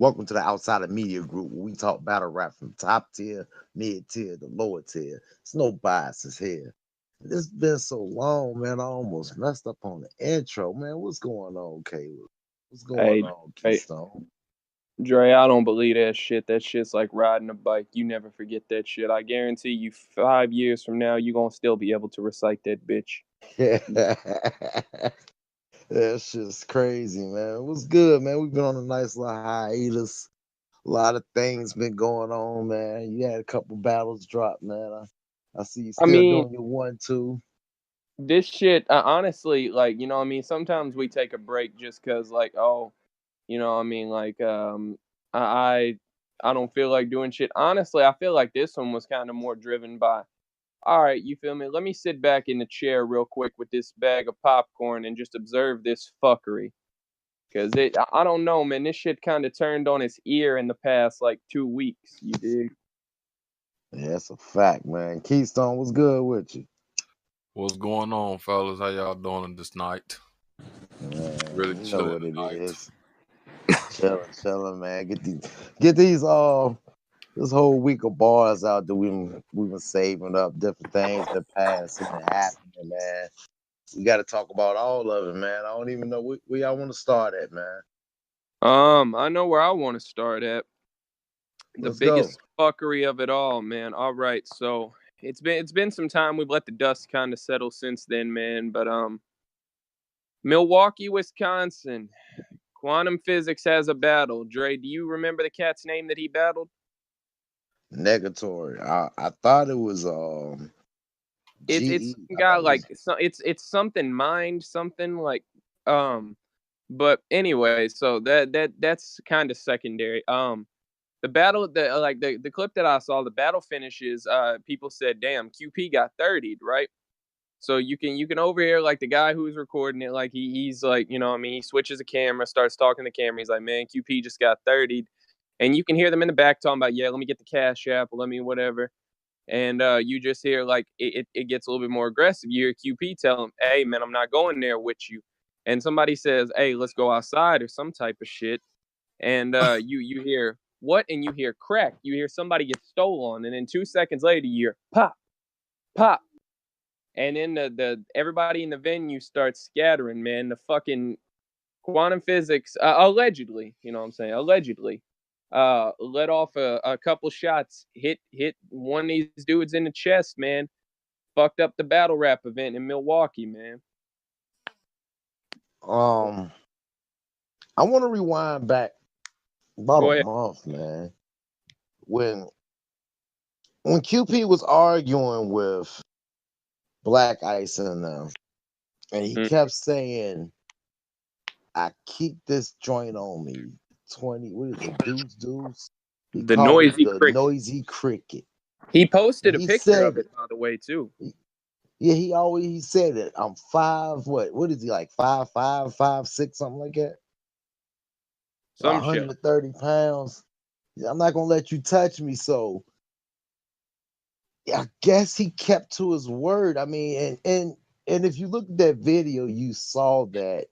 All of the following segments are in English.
Welcome to the Outside of Media Group, where we talk battle rap from top tier, mid tier, to lower tier. There's no biases here. It's been so long, man. I almost messed up on the intro, man. What's going on, Caleb? What's going Hey, on, hey, Keystone? Dre, I don't believe that shit. That shit's like riding a bike. You never forget that shit. I guarantee you 5 years from now, you gonna still be able to recite that bitch. That's just crazy, man. What's good, man? We've been on a nice little hiatus. A lot of things been going on, man. You had a couple battles drop, man. I see you I still mean, doing your 1-2. this shit, honestly, like, what I mean? Sometimes we take a break just because, like, oh, what I mean? Like, I, I don't feel like doing shit. Honestly, I feel like this one was kind of more driven by, all right, you feel me? Let me sit back in the chair real quick with this bag of popcorn and just observe this fuckery. Cause I don't know, man. This shit kind of turned on its ear in the past like 2 weeks. You dig? Yeah, that's a fact, man. Keystone was good with you. What's going on, fellas? How y'all doing this night? Really Man, you know chilling what it tonight. is. Chilling, man. Get these this whole week of bars out that we've been saving up, different things that passed and happening, man. We got to talk about all of it, man. I don't even know where y'all want to start at, man. I know where I want to start at. The Let's go. biggest fuckery of it all, man. All right, so it's been some time. We've let the dust kind of settle since then, man. But Milwaukee, Wisconsin, quantum physics has a battle. Dre, do you remember the cat's name that he battled? Negatory. I thought it was It's GE. some I guy thought it like was it's something mind something like um but anyway, so that's kind of secondary. The battle, the clip that I saw, the battle finishes, people said, damn, QP got 30'd, right? So you can overhear like the guy who's recording it, like he's like, he switches the camera, starts talking to the camera, he's like, man, QP just got 30'd. And you can hear them in the back talking about, yeah, let me get the cash app, let me whatever. And you just hear like it gets a little bit more aggressive. You hear QP tell him, hey man, I'm not going there with you. And somebody says, hey, let's go outside or some type of shit. And you hear what? And you hear crack. You hear somebody get stolen. And then 2 seconds later, you hear pop, pop. And then the everybody in the venue starts scattering, man. The fucking quantum physics, allegedly, you know what I'm saying? Allegedly, let off a couple shots, hit one of these dudes in the chest, man. Fucked up the battle rap event in Milwaukee, man. um. I want to rewind back about Go a ahead. month, man. When QP was arguing with Black Ice and them, and he Mm. kept saying, "I keep this joint on me." 20, what is it? Deuce. He The called it noisy the cricket. noisy cricket. He posted a He picture said of it. it, by the way, too. Yeah, he said it. I'm 5. What is he like? 5'5", 5'6", something like that. Some shit. 130 pounds. I'm not gonna let you touch me. So I guess he kept to his word. I mean, and if you look at that video, you saw that.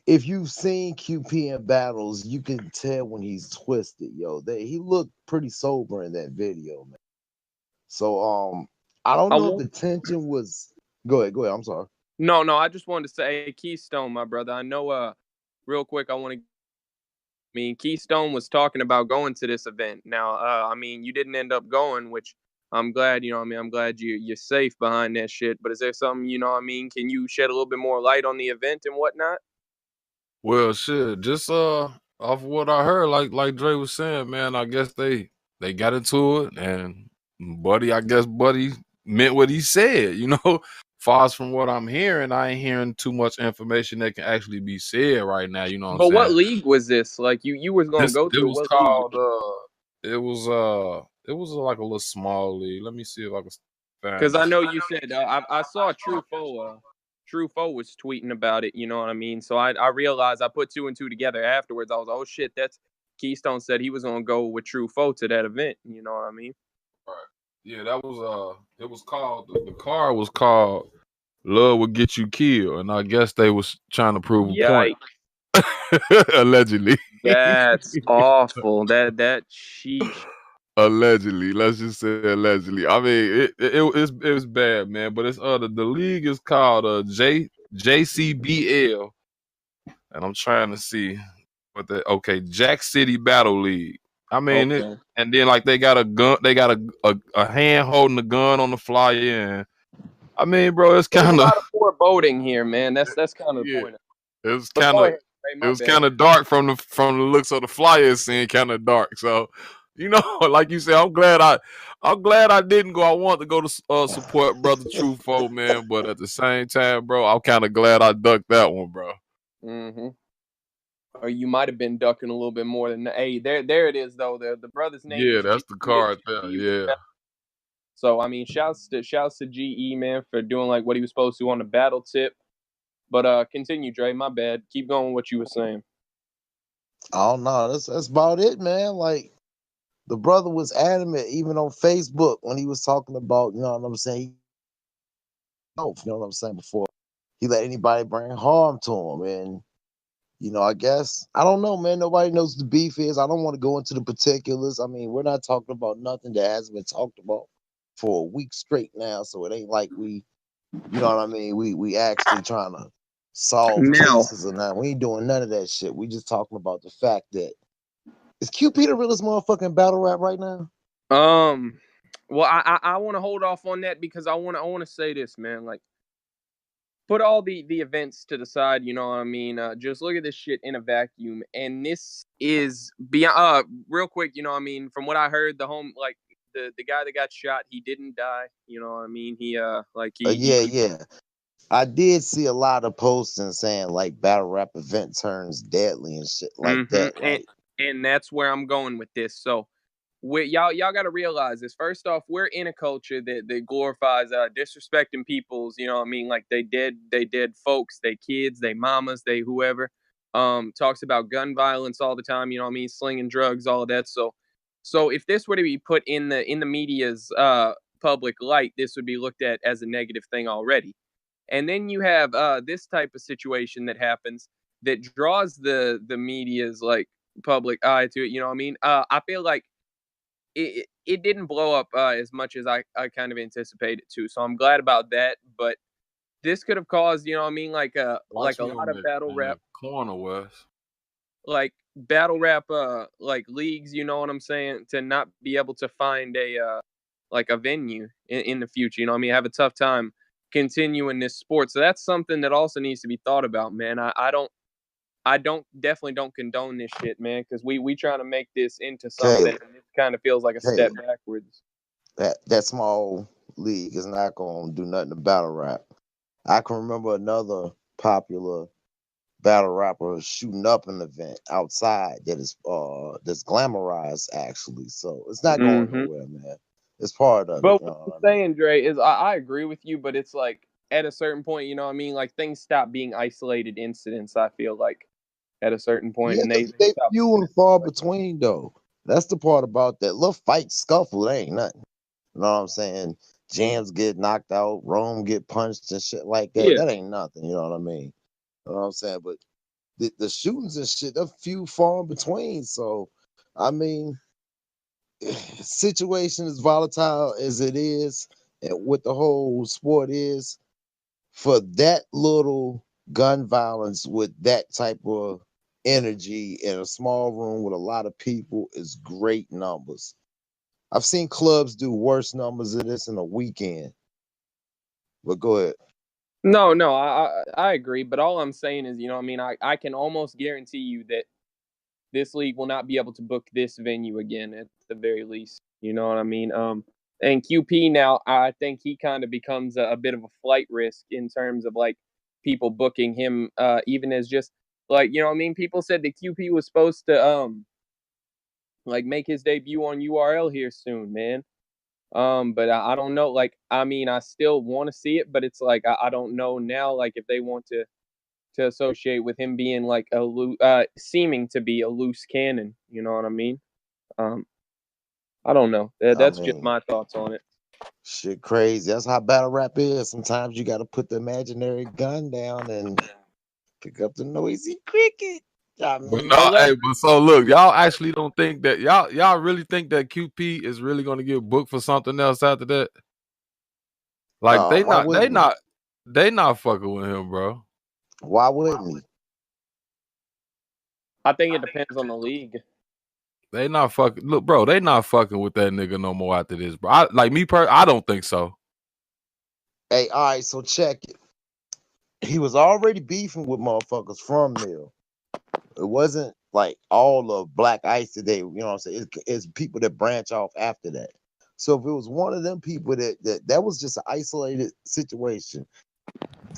If you've seen QP in battles, you can tell when he's twisted, yo. He looked pretty sober in that video, man. So I don't I know if won't. the tension was. Go ahead. I'm sorry. No, I just wanted to say, Keystone, my brother. I know. Real quick, I want to. I mean, Keystone was talking about going to this event. Now, I mean, you didn't end up going, which I'm glad. I'm glad you're safe behind that shit. But is there something, Can you shed a little bit more light on the event and whatnot? Well, shit, just off what I heard, like Dre was saying, man, I guess they got into it, and Buddy meant what he said, you know. Far as from what I'm hearing, I ain't hearing too much information that can actually be said right now. You know what I'm But what saying? league was this? Like you was gonna This go it to it. was What league? called it was like a little small league. Let me see if I can find Because I this. know you said I saw Truffaut was tweeting about it. You know what I mean? So I realized, I put two and two together afterwards. I was, oh shit, that's Keystone said he was gonna go with Truffaut to that event. You know what I mean? Right. Yeah, that was it was called the card was called Love Will Get You Killed, and I guess they was trying to prove a point. Yikes! Allegedly. That's awful. That sheesh. Allegedly, let's just say allegedly. I mean, it was bad, man. But it's the league is called JCBL, and I'm trying to see what Jack City Battle League. I mean it, Okay. and then like they got a gun, they got a hand holding the gun on the flyer, and I mean, bro, it's There's a kind of lot of foreboding here, man. That's kind of the yeah, point. it was But kind go of ahead, Ray. it My was bad. kind of dark from the looks of the flyer. It seemed kind of dark, so. Like you said, I'm glad I didn't go. I want to go to support Brother Truffaut, man, but at the same time, bro, I'm kind of glad I ducked that one, bro. Mm-hmm. Or you might have been ducking a little bit more than hey. There it is though. The brother's name Yeah, is that's the GE. card there. Yeah. So I mean, shouts to GE, man, for doing like what he was supposed to on the battle tip. But continue, Dre. My bad. Keep going with what you were saying. Oh no, that's about it, man. Like the brother was adamant, even on Facebook when he was talking about, you know what I'm saying. You know what I'm saying, before he let anybody bring harm to him, and I guess I don't know, man. Nobody knows the beef is. I don't want to go into the particulars. I mean, we're not talking about nothing that hasn't been talked about for a week straight now, so it ain't like we, you know what I mean. We actually trying to solve Now, cases or not. We ain't doing none of that shit. We just talking about the fact that is QP the realest motherfucking battle rap right now? well, I want to hold off on that because I want to say this, man. Like, put all the events to the side. You know what I mean? Just look at this shit in a vacuum, and this is beyond. Real quick, you know what I mean? From what I heard, the guy that got shot, he didn't die. You know what I mean? Yeah. I did see a lot of posting saying like battle rap event turns deadly and shit like that. Mm-hmm. Like, And that's where I'm going with this. So, y'all got to realize this. First off, we're in a culture that glorifies disrespecting people's. You know what I mean? Like they dead folks, they kids, they mamas, they whoever. Talks about gun violence all the time. You know what I mean? Slinging drugs, all of that. So if this were to be put in the media's public light, this would be looked at as a negative thing already. And then you have this type of situation that happens that draws the media's like public eye to it. You know what I mean? I feel like it didn't blow up as much as I kind of anticipated to. So I'm glad about that. But this could have caused, you know what I mean, like Watch a me lot of battle on rap, the corner, Wes. like battle rap like leagues, you know what I'm saying, to not be able to find a venue in the future. You know what I mean? Have a tough time continuing this sport. So that's something that also needs to be thought about, man. I definitely don't condone this shit, man, because we trying to make this into something, Caleb, and it kind of feels like a step Caleb, backwards. that small league is not gonna do nothing to battle rap. I can remember another popular battle rapper shooting up an event outside that's glamorized actually. So it's not going Mm-hmm. nowhere, man. It's part of it, But you what know I'm what I mean? saying, Dre, is I agree with you, but it's like at a certain point, you know what I mean? Like things stop being isolated incidents, I feel like, at a certain point, Yeah, and they they stop few looking and at it far like, between though. That's the part about that little fight scuffle. It ain't nothing. You know what I'm saying? Jams get knocked out, Rome get punched and shit like that. yeah. That ain't nothing. You know what I mean? You know what I'm saying? But the shootings and shit, they're few far in between. So, I mean, situation as volatile as it is, and what the whole sport is, for that little gun violence with that type of energy in a small room with a lot of people is great numbers. I've seen clubs do worse numbers than this in a weekend. But go ahead. No, I agree, but all I'm saying is, you know what I mean? I can almost guarantee you that this league will not be able to book this venue again at the very least. You know what I mean? And QP now, I think he kind of becomes a bit of a flight risk in terms of like people booking him, even as just like, you know what I mean? People said that QP was supposed to like make his debut on URL here soon, man. But I don't know. Like, I mean, I still want to see it, but it's like I don't know now. Like, if they want to associate with him being like seeming to be a loose cannon. You know what I mean? Um, I don't know. I That's just mean, my thoughts on it. shit crazy. That's how battle rap is. Sometimes you got to put the imaginary gun down and pick up the noisy cricket. I But mean, no, Unless hey, but so look, y'all actually don't think that y'all really think that QP is really gonna get booked for something else after that? Like why wouldn't he? they not fucking with him, bro. Why wouldn't he? I think it depends on the league. They not fucking look, bro. They not fucking with that nigga no more after this, bro. I don't think so. Hey, all right, so check it. He was already beefing with motherfuckers from Mill. It wasn't like all of Black Ice today. You know what I'm saying? It's people that branch off after that. So if it was one of them people that was just an isolated situation.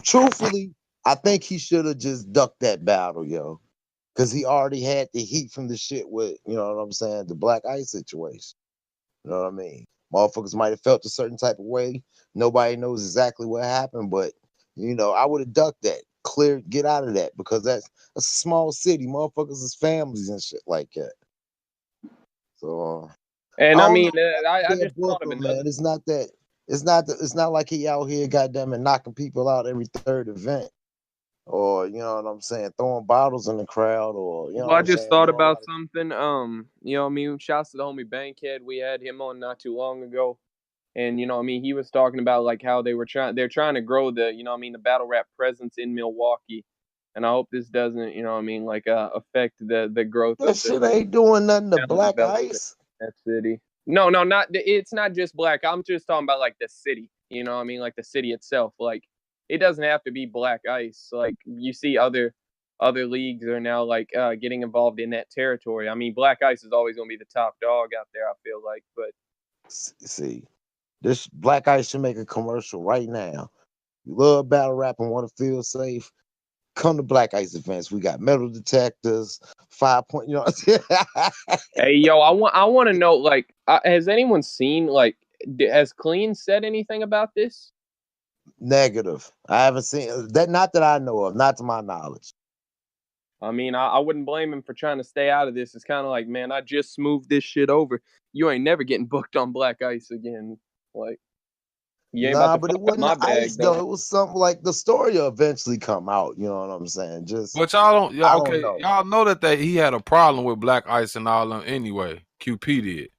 Truthfully, I think he should have just ducked that battle, yo. Because he already had the heat from the shit with, you know what I'm saying, the Black Ice situation. You know what I mean? Motherfuckers might have felt a certain type of way. Nobody knows exactly what happened, but I would have ducked that. Get out of that because that's a small city. Motherfuckers is families and shit like that. So I And I don't mean, know. I Their just thought of Booker, man. another. It's not that. It's not like he out here, goddamn it, knocking people out every third event, or you know what I'm saying, throwing bottles in the crowd, or you know Well, what I I'm just saying, thought doing a lot about of. something. You know what I mean? Shouts to the homie Bankhead. We had him on not too long ago. And you know what I mean, he was talking about like how they're trying to grow the, you know what I mean, the battle rap presence in Milwaukee. And I hope this doesn't, you know what I mean, like affect the growth That of the shit ain't doing nothing to talent Black development Ice. in that city. No, no, not it's not just black. I'm just talking about like the city. You know what I mean? Like the city itself. Like it doesn't have to be Black Ice. Like you see other leagues are now like getting involved in that territory. I mean, Black Ice is always going to be the top dog out there, I feel like, but See, this Black Ice should make a commercial right now. You love battle rap and want to feel safe? Come to Black Ice events. We got metal detectors, 5 point. You know what I'm saying? hey, yo, I want to know, like, has anyone seen, like, has Clean said anything about this? Negative. I haven't seen that. Not that I know of. Not to my knowledge. I mean, I wouldn't blame him for trying to stay out of this. It's kind of like, man, I just smoothed this shit over. You ain't never getting booked on Black Ice again. Like, you ain't about Nah, to but fuck it up wasn't my the ice bag, though. though. It was something like the story will eventually come out. You know what I'm saying? Just But y'all don't, I y'all don't okay? know. Y'all know that he had a problem with Black Ice and all them anyway. QP did.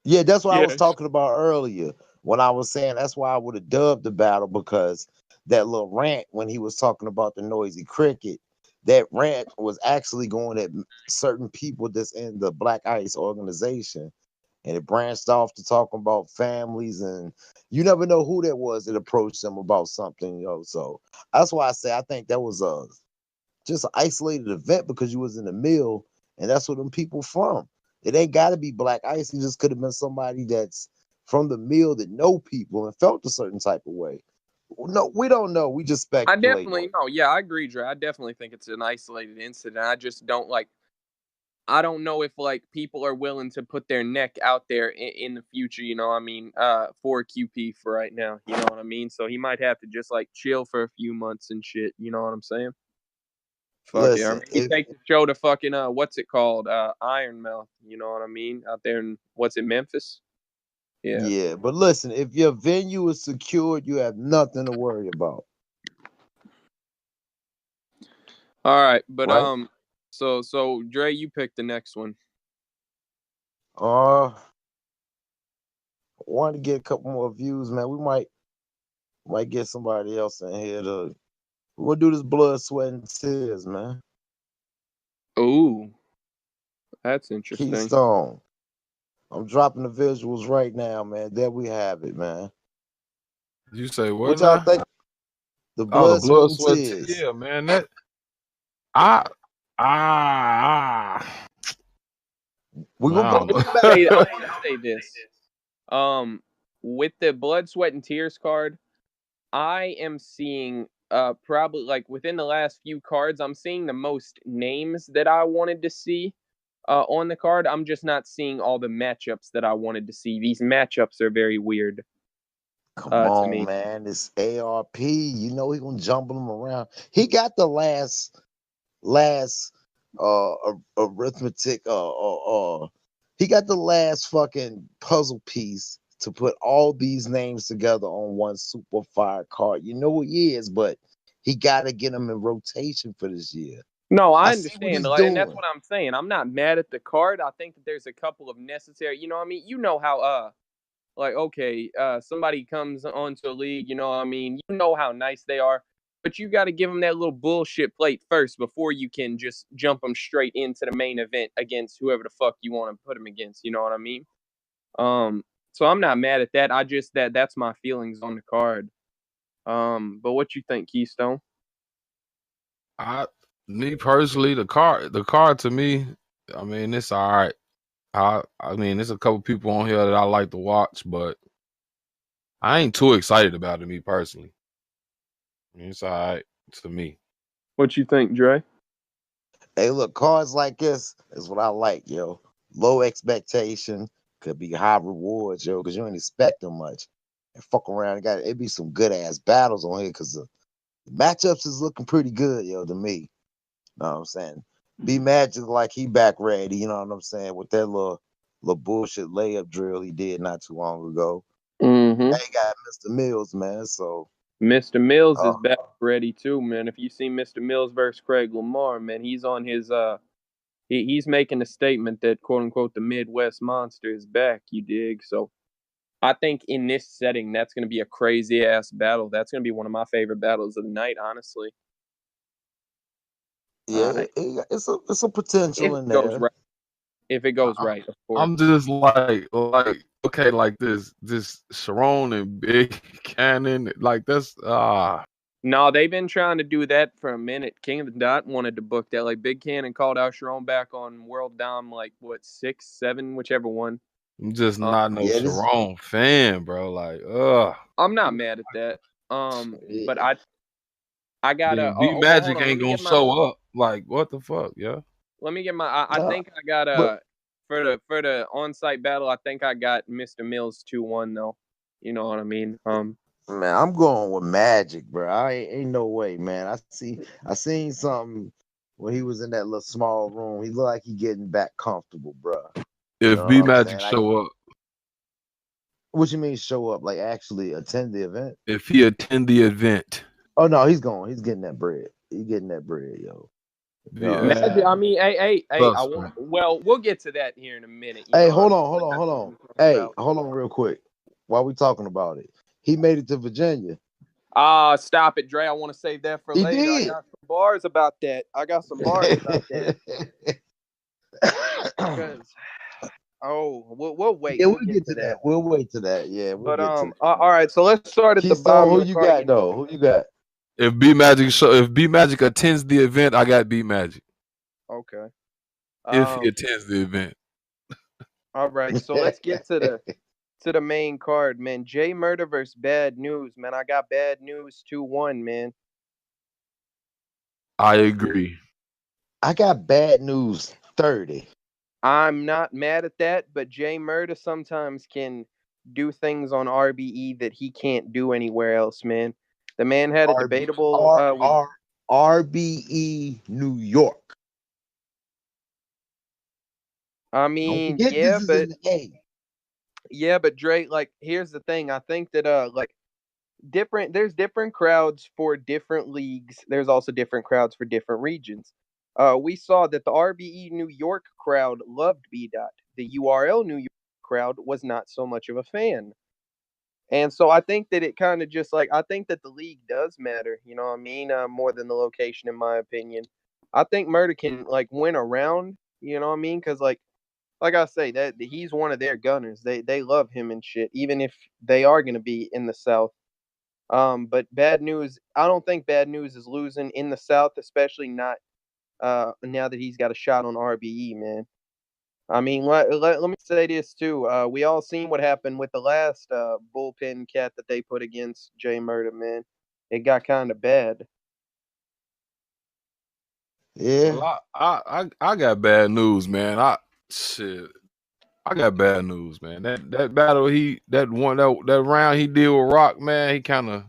Yeah, that's what I was Yes. talking about earlier when I was saying that's why I would have dubbed the battle because that little rant when he was talking about the noisy cricket, that rant was actually going at certain people that's in the Black Ice organization, and it branched off to talking about families, and you never know who that was that approached them about something, So that's why I say I think that was just an isolated event because you was in the mill, and that's where them people from. It ain't got to be Black Ice. It just could have been somebody that's from the mill that know people and felt a certain type of way. No, we don't know. We just I speculating. definitely know. Yeah, I agree, Dre. I definitely think it's an isolated incident. I just don't like. I don't know if like people are willing to put their neck out there in the future. You know, what I mean, for QP for right now. You know what I mean. So he might have to just like chill for a few months and shit. You know what I'm saying? Fuck it. Or Listen, maybe if take the show to fucking what's it called? Ironmouth. You know what I mean? Out there in what's it, Memphis? Yeah. yeah, but listen, if your venue is secured, you have nothing to worry about, All right, but right? so Dre, you pick the next one. Uh, want to get a couple more views, man. We might get somebody else in here to. We'll do this blood, sweat, and tears, man. Ooh, that's interesting. Keystone. I'm dropping the visuals right now, man. There we have it, man. You say what What y'all now? think? The Oh, the blood, sweat, blood and sweat. tears. Yeah, man. That I ah We gonna I go don't through I'm the gonna say I'm know. matchups. gonna say this. With the blood, sweat, and tears card, I am seeing probably like within the last few cards, I'm seeing the most names that I wanted to see on the card. I'm just not seeing all the matchups that I wanted to see. These matchups are very weird Come to on, me. man. It's ARP. You know he gonna jumble them around. He got the last arithmetic he got the last fucking puzzle piece to put all these names together on one super fire card. You know who he is, but he gotta get them in rotation for this year. No, I I see what understand, he's and that's doing. what I'm saying. I'm not mad at the card. I think that there's a couple of necessary. You know what I mean? You know how like okay, somebody comes onto a league. You know what I mean? You know how nice they are, but you got to give them that little bullshit plate first before you can just jump them straight into the main event against whoever the fuck you want to put them against. You know what I mean? Um, so I'm not mad at that. I just that's my feelings on the card. But what you think, Keystone? Me personally, the card to me, I mean, it's all right. I mean, there's a couple people on here that I like to watch, but I ain't too excited about it, me personally. I mean, it's all right to me. What you think, Dre? Hey, look, cards like this is what I like, yo. Low expectation, could be high rewards, yo, because you ain't expect them much. And fuck around, it be some good ass battles on here because the matchups is looking pretty good, yo, to me. Know what I'm saying? Be Magic like he back ready, you know what I'm saying, with that little bullshit layup drill he did not too long ago. Mm-hmm. They got Mr. Mills, man. So Mr. Mills is uh, back ready too, man. If you see Mr. Mills versus Craig Lamar, man, he's on his he's making a statement that quote unquote the Midwest monster is back, you dig? So I think in this setting that's gonna be a crazy ass battle. That's gonna be one of my favorite battles of the night, honestly. yeah, it's a If potential it in goes there. right. If it goes right, of course. I'm just like okay, like this Sharon and Big Cannon, like that's No, they've been trying to do that for a minute. King of the Dot wanted to book that. Like Big Cannon called out Sharon back on World Dom, like what 6, 7, whichever one. I'm just Um, not no Yeah, this Sharon fan, bro. Like, I'm not mad at that. But I gotta. then B Well, hold Magic on. ain't gonna show up. Like, what the fuck, yeah? Let me get my. I no, think I got but for the on site battle. I think I got Mr. Mills 2-1 though. You know what I mean? man, I'm going with Magic, bro. Ain't no way, man. I seen something when he was in that little small room. He looked like he getting back comfortable, bro. You If know what B I'm Magic saying? show up, What you mean show up? Like actually attend the event? if he attend the event, Oh no, he's going. He's getting that bread. He's getting that bread, yo. You know what I'm yeah, Magic. I saying? mean, hey. I want. suspect. Well, we'll get to that here in a minute. You Hey, know what I hold mean? on, hold But on, that's hold what on. I'm talking Hey, about. hold on real quick. While we talking about it, he made it to Virginia. Stop it, Dre. I want to save that for He later. I did. got some bars about that. I got some bars about that. Because we'll wait. Yeah, We'll we'll get get to to that. that. We'll wait to that. Yeah, we'll But get to that. all right. So let's start at the Keystone, bottom who of the you card got again. though? Who you got? If B Magic attends the event, I got B Magic. Okay. If he Um. attends the event, All right. So let's get to the main card, man. Jay Murder versus Bad News, man. I got Bad News 2-1, man. I agree. I got bad news 30. I'm not mad at that, but Jay Murder sometimes can do things on RBE that he can't do anywhere else, man. The man had a R debatable R with R RBE New York. I Don't mean, forget this is in the A. yeah, but Drake, like, here's the thing. I think that like there's different crowds for different leagues. There's also different crowds for different regions. We saw that the RBE New York crowd loved B Dot. The URL New York crowd was not so much of a fan. And so I think that it kind of just like I think that the league does matter, you know what I mean, more than the location, in my opinion. I think Murder can like win around, you know what I mean, because like I say that he's one of their gunners. They love him and shit, even if they are gonna be in the South. But Bad News, I don't think Bad News is losing in the South, especially not now that he's got a shot on RBE, man. I mean, let me say this too. We all seen what happened with the last bullpen cat that they put against Jay Murder, man. It got kind of bad. Yeah. Well, I got bad news, man. Shit. I got bad news, man. That battle that round he did with Rock, man,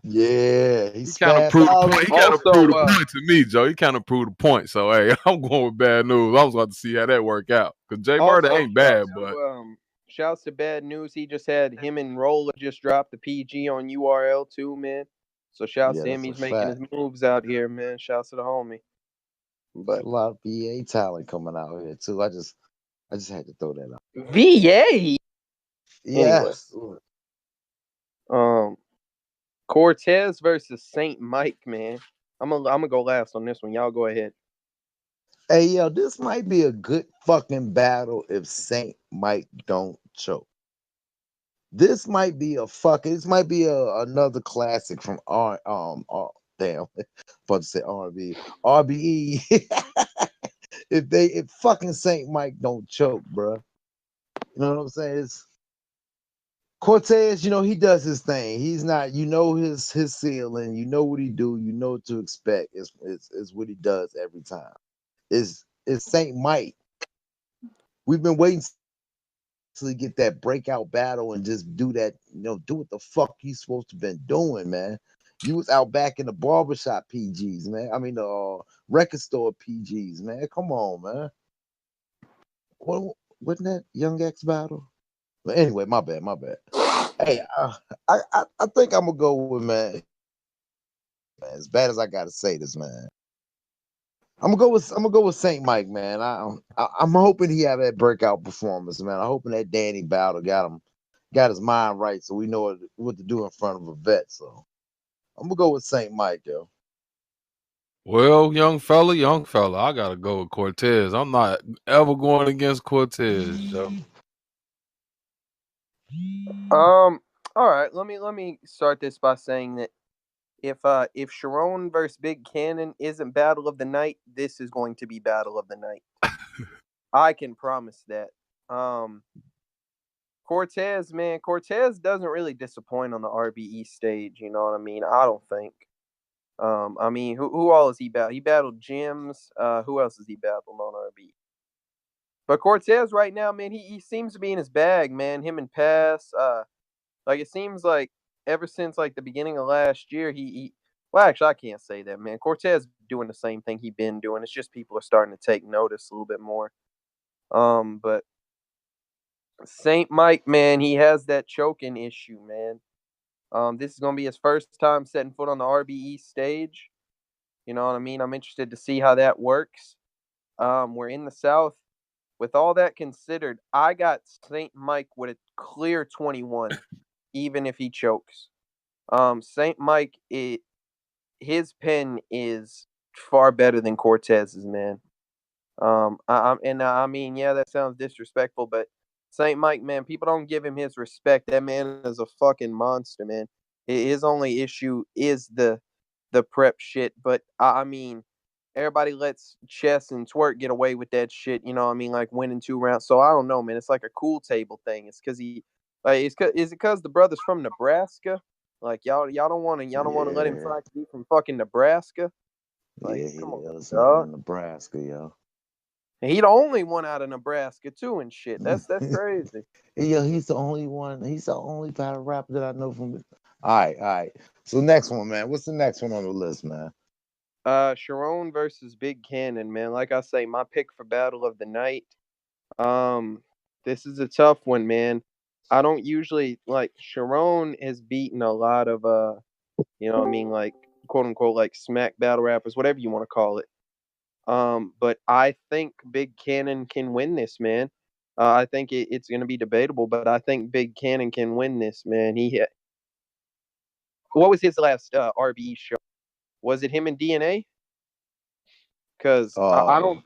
Yeah. He he kind of spazzed proved the out point. on He him. kind of proved Also, the point to me, Joe. He kind of proved the point. So hey, I'm going with bad news. I was about to see how that work out because Jay Murder also ain't bad, but shouts to Bad News. He just had him and Roller just dropped the PG on URL too, man. So shouts Yeah, to him. that's a He's making his fact. moves out here, man. Shouts to the homie. But a lot of VA talent coming out here too. I just had to throw that out. VA. Anyway, Yes. Cortez versus Saint Mike, man. I'm gonna go last on this one. Y'all go ahead. Hey yo, this might be a good fucking battle if Saint Mike don't choke. This might be another classic from damn, about to say RB RBE. if fucking Saint Mike don't choke, bro. You know what I'm saying? It's Cortez, he does his thing. He's not, his ceiling, what he do, what to expect. It's what he does every time. It's Saint Mike. We've been waiting to get that breakout battle and just do that, do what the fuck you supposed to been doing, man. You was out back in the barbershop PGs, man. I mean the record store PGs, man. Come on, man. Wasn't that Young X battle? But anyway, my bad. Hey, I think I'm gonna go with man. As bad as I gotta say this, man. I'm gonna go with Saint Mike, man. I'm hoping he have that breakout performance, man. I'm hoping that Danny battle got his mind right, so we know what to do in front of a vet. So I'm gonna go with Saint Mike, yo. Well, young fella, I gotta go with Cortez. I'm not ever going against Cortez, yo. All right. Let me start this by saying that if Sharon versus Big Cannon isn't battle of the night, this is going to be battle of the night. I can promise that. Cortez, man, Cortez doesn't really disappoint on the RBE stage. You know what I mean? I don't think. I mean, who all has he battled? He battled Jims. Who else has he battled on RBE? But Cortez right now, man, he seems to be in his bag, man. Him and Pass. Like it seems like ever since like the beginning of last year, he well, actually, I can't say that, man. Cortez doing the same thing he been doing. It's just people are starting to take notice a little bit more. But Saint Mike, man, he has that choking issue, man. This is gonna be his first time setting foot on the RBE stage. You know what I mean? I'm interested to see how that works. We're in the South. With all that considered, I got Saint Mike with a clear 21, even if he chokes. Saint Mike, his pen is far better than Cortez's, man. I mean, yeah, that sounds disrespectful, but Saint Mike, man, people don't give him his respect. That man is a fucking monster, man. His only issue is the prep shit, but I mean, everybody lets Chess and Twerk get away with that shit. You know what I mean? Like winning 2 rounds. So I don't know, man. It's like a cool table thing. It's because is it because the brother's from Nebraska? Like y'all don't want to let him fight be from fucking Nebraska. Like Yeah, he come on, is dog. from Nebraska, yo. And he the only one out of Nebraska too and shit. That's crazy. Yo, he's the only one. He's the only battle rapper that I know from. All right. So next one, man. What's the next one on the list, man? Sharon versus Big Cannon, man. Like I say, my pick for battle of the night. This is a tough one, man. I don't usually like Sharon has beaten a lot of you know what I mean, like quote unquote like smack battle rappers, whatever you want to call it. But I think Big Cannon can win this, man. I think it's going to be debatable, but I think Big Cannon can win this, man. What was his last RBE show? Was it him and DNA? Because You talking about I don't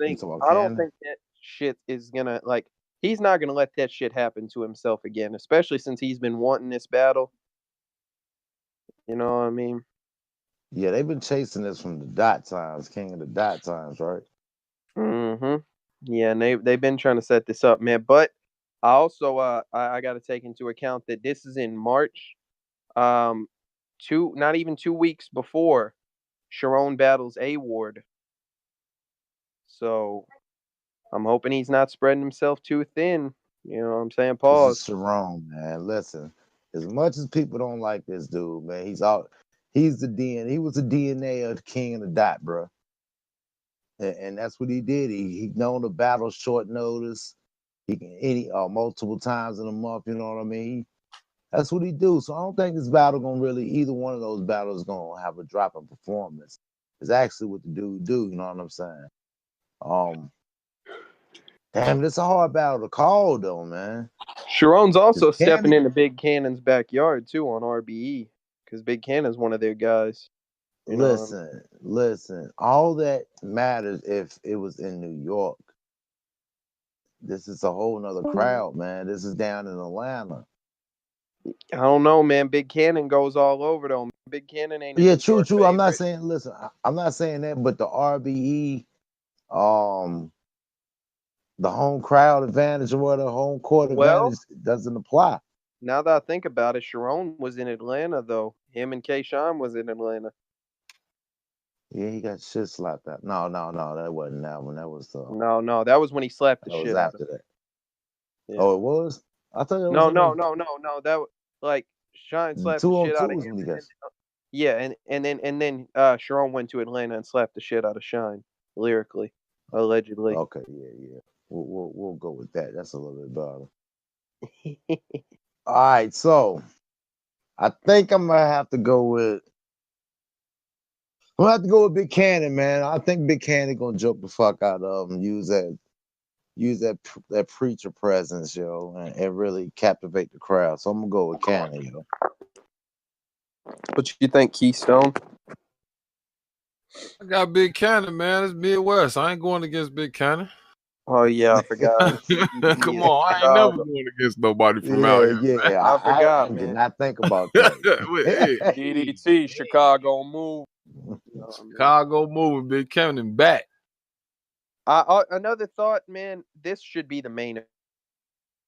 Cannon? think that shit is gonna like he's not gonna let that shit happen to himself again, especially since he's been wanting this battle. You know what I mean? Yeah, they've been chasing this from the dot times, king of the dot times, right? Mm-hmm. Yeah, and they've been trying to set this up, man. But I also I got to take into account that this is in March, um, not even 2 weeks before Sharon battles A Ward. So I'm hoping he's not spreading himself too thin. You know what I'm saying? This is Pause. Sharon, man. Listen, as much as people don't like this dude, man, he's out. He's the DNA. He was the DNA of the king of the dot, bro. And that's what he did. He known to battle short notice. He can multiple times in a month. You know what I mean? That's what he do. So I don't think this battle gonna really either one of those battles gonna have a drop in performance. It's actually what the dude do. You know what I'm saying? Um, damn, it's a hard battle to call though, man. Sharon's also stepping Cannon, into Big Cannon's backyard too on RBE because Big Cannon's one of their guys. You know, listen. All that matters if it was in New York. This is a whole nother crowd, man. This is down in Atlanta. I don't know, man. Big Cannon goes all over though. Big Cannon ain't a Yeah, New true, York true. I'm not favorite. saying. Listen, I'm not saying that, but the RBE, um, the home crowd advantage or the home court Well, advantage doesn't apply. now that I think about it, Sharon was in Atlanta though. Him and Kayshawn was in Atlanta. Yeah, he got shit slapped out. No, that wasn't that one. No, that was when he slapped the That was shit out of after that. him. Yeah. Oh, it was. I thought it was No, in no, the no, no, no. That like Shine slapped the two on shit out of twos him, when he and got. then Sharon went to Atlanta and slapped the shit out of Shine lyrically, allegedly. Okay, yeah. We'll go with that. That's a little bit better. All right, so I think I'm gonna have to go with. I'm gonna have to go with Big Cannon, man. I think Big Cannon gonna joke the fuck out of him, use that preacher presence, yo, and really captivate the crowd. So I'm gonna go with Cannon, yo. What you think, Keystone? I got Big Cannon, man. It's Midwest. I ain't going against Big Cannon. Oh yeah, I forgot. Come on, I ain't never going against nobody from out here. Yeah. I forgot, I did man. not think about that. Hey, DDT, Chicago move. You know what I mean? Chicago moving, Big Cannon back. Another thought, man. This should be the main.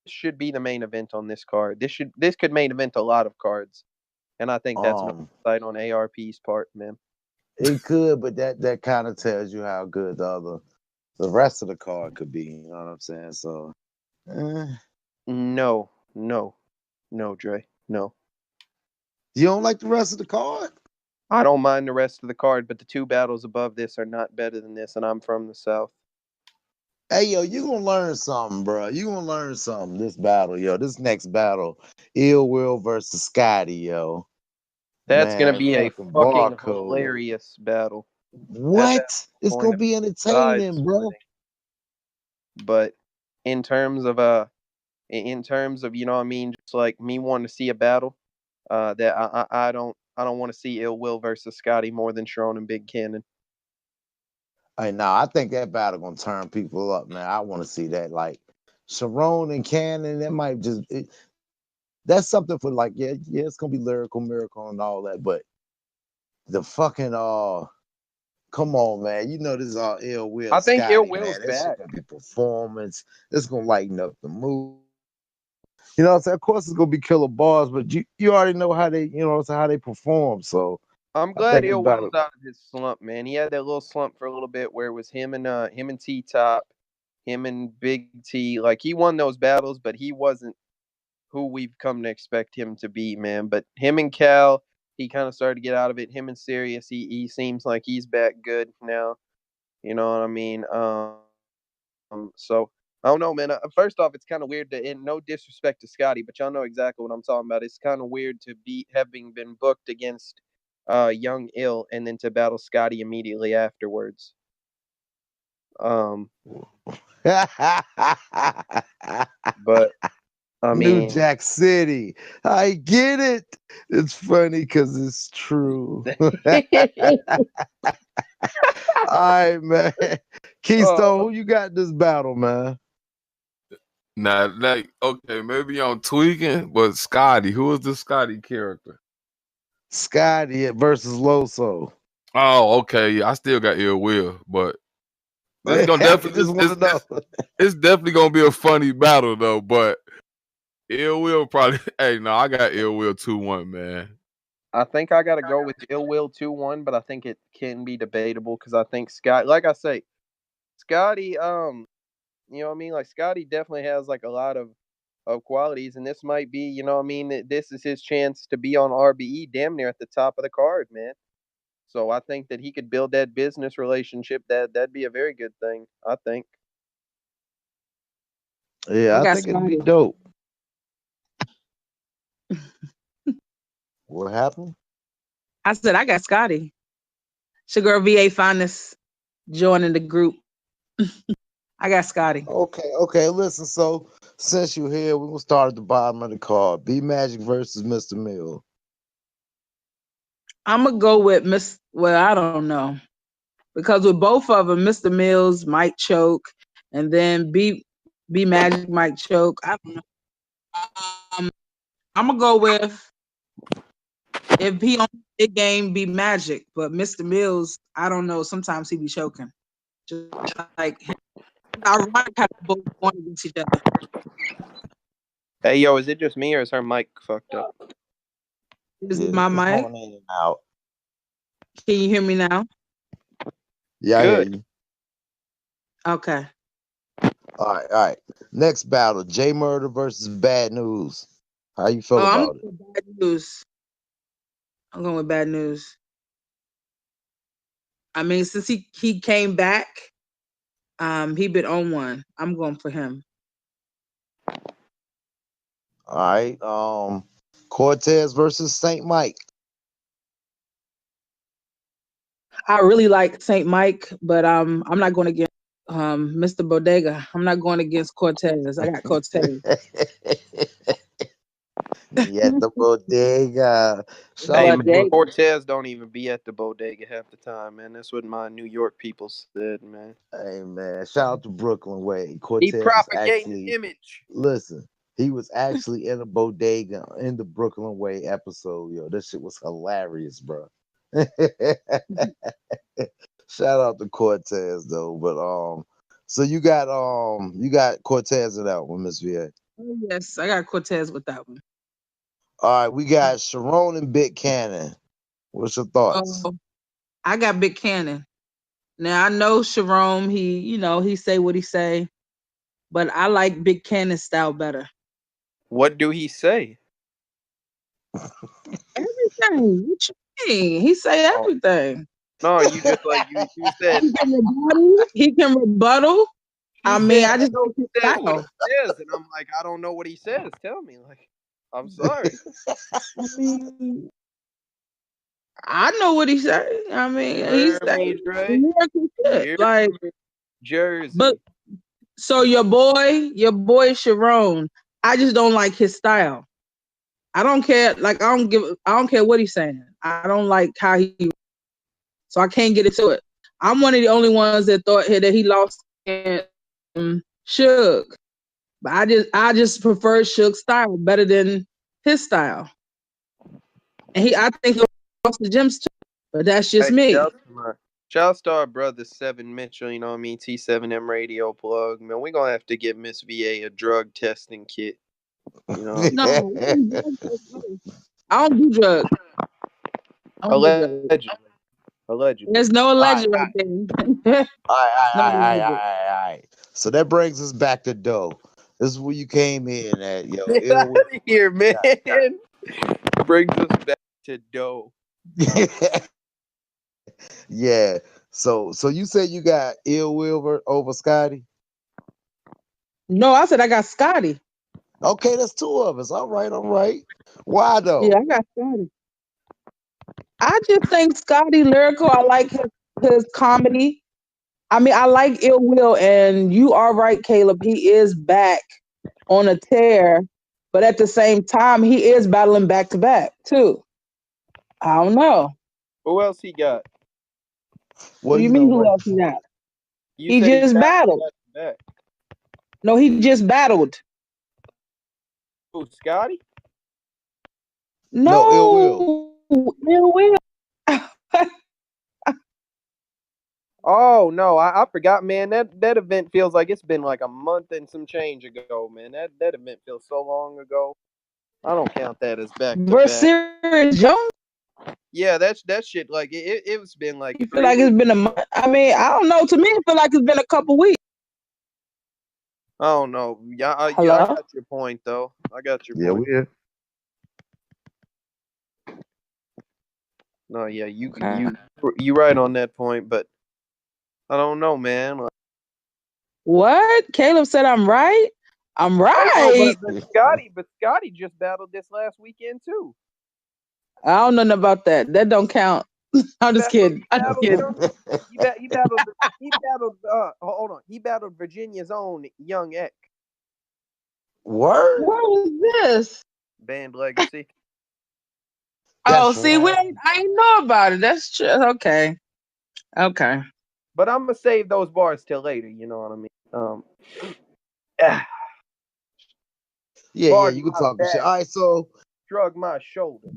Should be the main event on this card. This could main event a lot of cards, and I think that's no sight on ARP's part, man. It could, but that kind of tells you how good the rest of the card could be. You know what I'm saying? So, No, Dre, no. You don't like the rest of the card? I don't mind the rest of the card, but the two battles above this are not better than this, and I'm from the South. Hey, yo, you gonna learn something, bro. You gonna learn something this battle, yo. This next battle, Ill Will versus Scotty, yo. That's gonna be a fucking fucking barcode. hilarious battle. What? It's gonna be entertaining, bro. But in terms of you know what I mean, just like me wanting to see a battle, that I don't want to see Ill Will versus Scotty more than Sharon and Big Cannon. Hey, nah, I think that battle gonna turn people up, man. I want to see that. Like Sharon and Cannon, that might just that's something for like, yeah, it's gonna be lyrical, miracle, and all that. But the fucking come on, man. You know this is all Ill Will. I think Scotty, Ill Will's man. This back. shit gonna be performance. It's gonna lighten up the mood. You know what I'm saying? Of course it's gonna be killer bars, but you already know how they, how they perform. So I'm glad Ill Will's out of his slump, man. He had that little slump for a little bit where it was him and T Top, him and Big T. Like he won those battles, but he wasn't who we've come to expect him to be, man. But him and Cal, he kind of started to get out of it. Him and Sirius, he seems like he's back good now. You know what I mean? So I don't know, man. First off, it's kind of weird to, and no disrespect to Scotty, but y'all know exactly what I'm talking about. It's kind of weird to be having been booked against Young Ill and then to battle Scotty immediately afterwards. But I mean, New Jack City. I get it. It's funny because it's true. All right, man. Keystone, who you got in this battle, man? Nah, like, okay, maybe I'm tweaking, but Scotty, who is the Scotty character? Scotty versus Loso. Oh, okay. I still got Ill Will, but it's gonna it's definitely gonna be a funny battle though. But Ill Will probably. Hey, no, I got Ill Will 2-1, man. I think I got to go with Ill Will 2-1, but I think it can be debatable because I think Scott, like I say, Scotty, you know what I mean? Like Scotty definitely has like a lot of qualities, and this might be, you know what I mean? This is his chance to be on RBE damn near at the top of the card, man. So I think that he could build that business relationship. That'd be a very good thing, I think. Yeah, I think it'd be dope. What happened? I said I got Scotty. Sugar VA Finest joining the group. I got Scotty. Okay. Listen, so since you're here, we're gonna start at the bottom of the card. B Magic versus Mr. Mill. I'm gonna go with Miss. Well, I don't know because with both of them, Mr. Mills might choke, and then B Magic might choke. I don't know. Um, I'm gonna go with if he on big game, be Magic, but Mr. Mills, I don't know. Sometimes he be choking, just like him. Ironic how they both going against each other. Hey, yo, is it just me or is her mic fucked up? This Yeah, is my it's mic. going in and out. Can you hear me now? Yeah, I hear Good. you. Okay. All right. Next battle: J Murder versus Bad News. How you feel I'm about it? going with bad news. I'm going with bad news. I mean, since he came back, he been on one. I'm going for him. All right. Cortez versus Saint Mike. I really like Saint Mike, but I'm not going against Mr. Bodega. I'm not going against Cortez. I got Cortez. Me at the bodega. Shout Hey, out to man, Bodega. Brooklyn. Cortez don't even be at the bodega half the time, man. That's what my New York people said, man. Hey man, shout out to Brooklyn Way. He Cortez was propagating actually image. listen. He was actually in a bodega in the Brooklyn Way episode. Yo, this shit was hilarious, bro. Shout out to Cortez though, but so you got Cortez in that one, Miss VA. Oh, yes, I got Cortez with that one. All right, we got Sharon and Big Cannon. What's your thoughts? Oh, I got Big Cannon. Now I know Sharon. He say what he say, but I like Big Cannon's style better. What do he say? Everything. What you mean? He say Oh, everything. no, you just like you said. He can rebuttal. He can rebuttal. He I mean, said, I I just know like his he says what style. he says, and I'm like, I don't know what he says. Tell me, like, I'm sorry. I mean, I know what he say. I mean, You he heard say me, Dre? lyrical You shit. hear Like, me? Jersey. but so your boy Sharon, I just don't like his style. I don't care. Like, I don't care what he's saying. I don't like how he. So I can't get into it. I'm one of the only ones that thought here that he lost and Suge. But I just prefer Suge's style better than his style. And I think he lost the gems too. But that's just Hey, me. shout to our brother Seven Mitchell. You know what I mean? T7M radio plug. Man, we gonna have to get Miss VA a drug testing kit. You know, No, I don't do drugs. I don't do drugs. allegedly. There's no All alleged right, right there. all right, No all right, all right, alleged. all right, all right. So that brings us back to Doe. This is where you came in at, yo. Get out Ill Will of here, man. got Brings us back to dough. yeah. So you said you got Ill Will over Scotty? No, I said I got Scotty. Okay, that's two of us. All right, all right. Why Yeah, though? I got Scotty. I just think Scotty lyrical. I like his comedy. I mean, I like Ill Will, and you are right, Caleb. He is back on a tear, but at the same time, he is battling back to back too. I don't know. Who else he got? What Well, do you you mean? know Who what? else he got? You He said he's just battling battled. back to back. No, he just battled. Who, Scotty? No, Ill Will. No, Ill Will. Oh no, I forgot, man. That event feels like it's been like a month and some change ago, man. That event feels so long ago. I don't count that as back to Versus back. Serious Jones. Yeah, that shit. Like it's been like You feel 3 like it's weeks. been a month. I mean, I don't know. To me, it feel like it's been a couple weeks. I don't know. Yeah, I Hello. got your point though. I got your Yeah, point. we. No, yeah, Okay. you right on that point, but I don't know, man. Like, What? Caleb said I'm right. I'm I don't know, right. but Scotty just battled this last weekend too. I don't know nothing about that. That don't count. I'm just kidding. I'm just kidding. He battled. Hold on. He battled Virginia's own Young Eck. Word? What was this? Band Legacy. Oh, That's see, right. I ain't know about it. That's true. Okay. But I'm gonna save those bars till later. You know what I mean? Ah, Yeah, pardon you can my talk shit. back. All right, so Shrug my shoulder.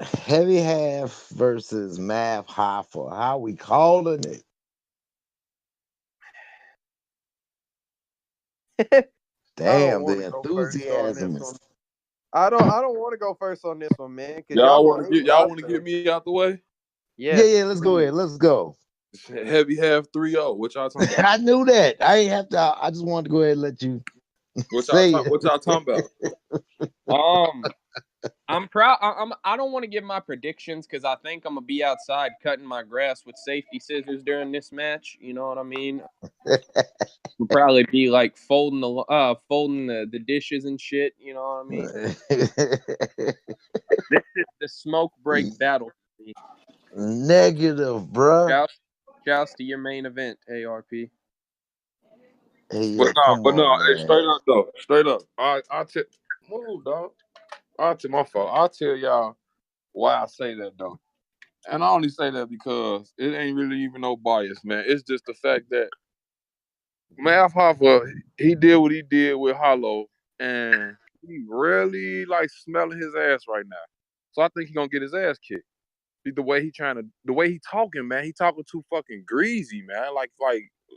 heavy half versus math Hoffa. How we calling it? I don't Damn, want the to go first on enthusiasm this is one. I don't want to go first on this one, man. Cause Y'all y'all want gonna to hate get what I y'all want to say. get me out the way? yeah, Yes. let's go ahead. Let's go. Heavy half 3-0. What y'all talking about? I knew that. I ain't have to. I just wanted to go ahead and let you say it. What y'all talking about? I'm proud. I don't want to give my predictions because I think I'm gonna be outside cutting my grass with safety scissors during this match. You know what I mean? I'll probably be like folding the dishes and shit. You know what I mean? This is the smoke break battle for me. Negative, bruh. Shouts to your main event, ARP. Hey, yo, come But no, on, hey, man. straight up. I tell move, dog. I tell my fault. I'll tell y'all why I say that though. And I only say that because it ain't really even no bias, man. It's just the fact that Math Hoffa, he did what he did with Hollow, and he really like smelling his ass right now. So I think he gonna get his ass kicked. The way he talking, man, he talking too fucking greasy, man.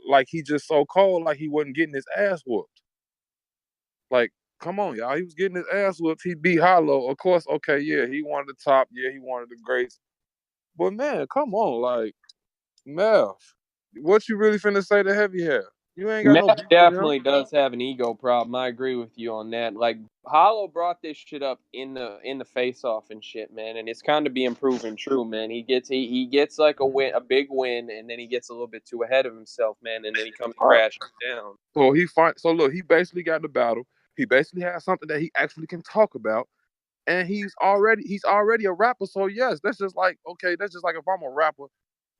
Like he just so cold, like he wasn't getting his ass whooped. Like, come on, y'all. He was getting his ass whooped. He beat Hollow. Of course, okay, yeah, he wanted the top. Yeah, he wanted the greats. But man, come on, like, Mel, what you really finna say to Heavy Hair? You ain't got no Matt beef with him. definitely does have an ego problem. I agree with you on that. Like Hollow brought this shit up in the face off and shit, man, and it's kind of being proven true, man. He gets like a big win, and then he gets a little bit too ahead of himself, man, and then he comes All right. crashing down. So look, he basically got the battle. He basically has something that he actually can talk about. And he's already a rapper. So yes, that's just like if I'm a rapper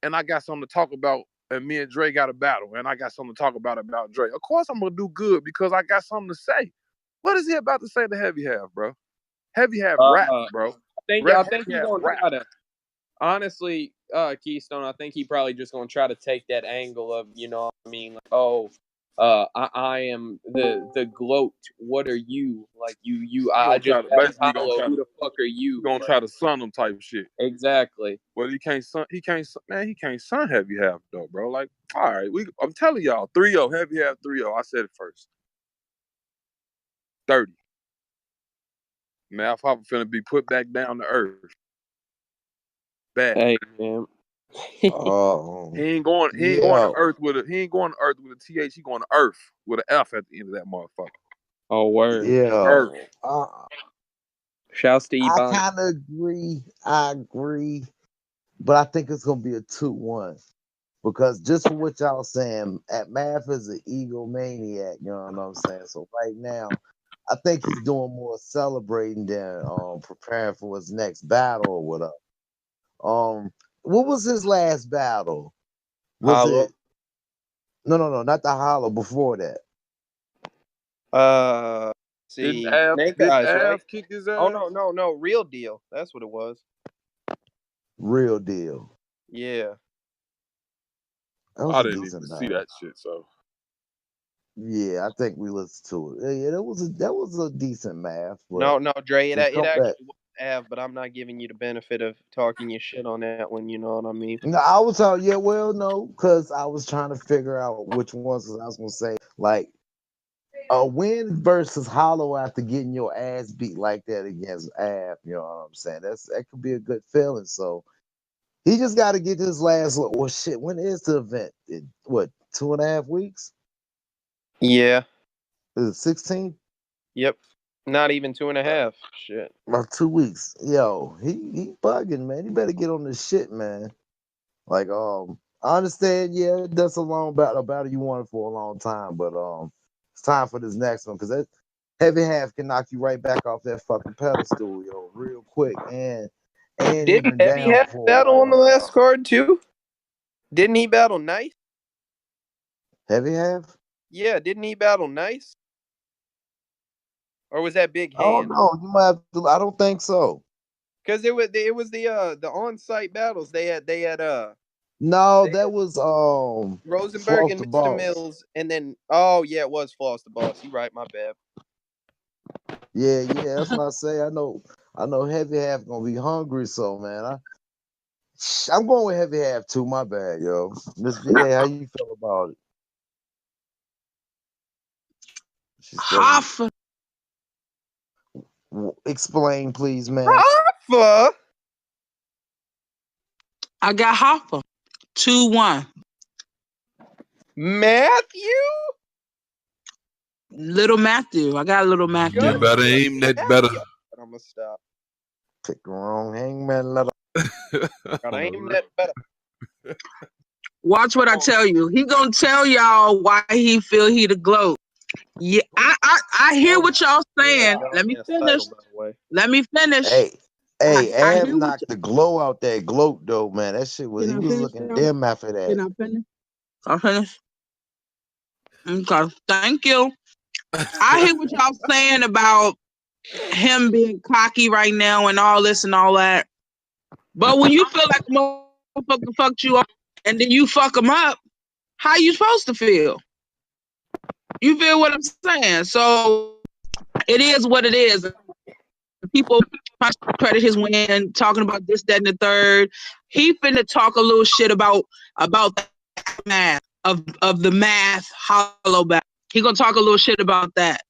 and I got something to talk about and me and Dre got a battle and I got something to talk about Dre. Of course I'm gonna do good because I got something to say. What is he about to say to Heavy Half, bro? Heavy Half rap, bro. I think Heavy he's Half gonna rap. try to honestly, Keystone. I think he probably just gonna try to take that angle of, you know what I mean, like, oh, I am the gloat. What are you? Like I just battled Hollow. Who the fuck are you? He gonna try to sun him type shit. Exactly. But he can't sun Heavy Half though, bro. Like, all right, I'm telling y'all, 3-0, Heavy Half 3-0. I said it first. 30. Man, I'm finna be put back down to earth. Bad. Hey, man. Oh, He ain't going yeah. to earth with a TH, he going to earth with an F at the end of that motherfucker. Oh, word. Yeah. Earth. Shouts to I Ebon. kind of agree. I agree. But I think it's going to be a 2-1. Because just for what y'all saying, at Math is an egomaniac, you know what I'm saying? So right now, I think he's doing more celebrating than preparing for his next battle or whatever. What was his last battle? Was Hollow. it no, not the Hollow, before that. See, Didn't Snake Eyes, right? kick his ass? Oh no, Real Deal. That's what it was. Real Deal. Yeah. That was I a didn't even decent see battle. that shit, so. Yeah, I think we listened to it. Yeah, that was a decent Math. No, Dre, it come back. actually was Av, but I'm not giving you the benefit of talking your shit on that one. You know what I mean? No, I was talking. Yeah, well, no, because I was trying to figure out which ones. Cause I was gonna say like a win versus Hollow after getting your ass beat like that against Av. You know what I'm saying? That could be a good feeling. So he just got to get his last. Well, shit. When is the event? What, 2.5 weeks? Yeah. Is it 16th? Yep. Not even 2.5. Shit. About 2 weeks. Yo, he bugging, man. He better get on this shit, man. Like, I understand, yeah, that's a battle you wanted for a long time, but it's time for this next one because that heavy half can knock you right back off that fucking pedestal, yo, real quick. And and he Didn't been Heavy down have for a battle on the while. last card too? Didn't he battle Nice? Heavy half? Yeah, didn't he battle Nice? Or was that Big Oh Hand? no, you might have to. I don't think so. Because it was the on-site battles. They had No, that was Rosenberg Floss and the Mr. Boss. Mills, and then it was Floss the Boss. You right, my bad. Yeah, that's what I say. I know Heavy half gonna be hungry, so man, I'm going with Heavy half too. My bad, yo. Miss VA, how you feel about it? She said, Hoffa. explain, please, man. Hoffa? I got Hoffa. 2-1. Matthew? Little Matthew. I got Little Matthew. You better aim that better. I'm gonna stop. Pick the wrong hangman. Let Gotta aim that better. Watch what I tell you. He gonna tell y'all why he feel he the GOAT. Yeah, I hear what y'all saying. Let me finish. Let me finish. Hey, I Ab hear knocked the glow out that gloat though, man. That shit was Can he I was finish, looking y'all? dim after that. Can I finish? I'll finish. Okay, thank you. I hear what y'all saying about him being cocky right now and all this and all that. But when you feel like a motherfucker fucked you up and then you fuck him up, how you supposed to feel? You feel what I'm saying? So it is what it is. People credit his win, talking about this, that, and the third. He finna talk a little shit about the math of the math hollow back. He gonna talk a little shit about that,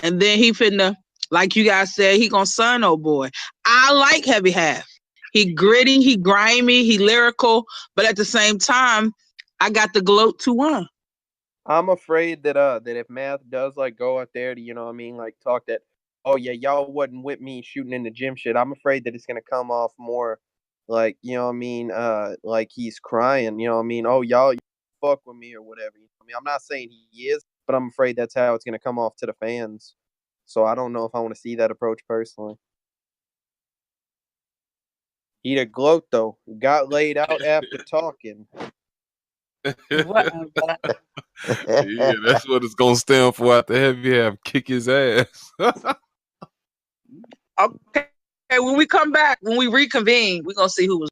and then he finna, like you guys said, he gonna son old boy. I like Heavy half. He gritty, he grimy, he lyrical, but at the same time, I got the gloat 2-1. I'm afraid that if Math does like go out there to like talk that, oh yeah, y'all wasn't with me shooting in the gym shit. I'm afraid that it's gonna come off more like like he's crying. Oh y'all fuck with me or whatever. I'm not saying he is, but I'm afraid that's how it's gonna come off to the fans. So I don't know if I want to see that approach personally. He'd a gloat though. Got laid out after talking. Whatever. Yeah, that's what it's gonna stand for after Heavy half kick his ass. Okay, when we come back, when we reconvene, we're gonna see who was.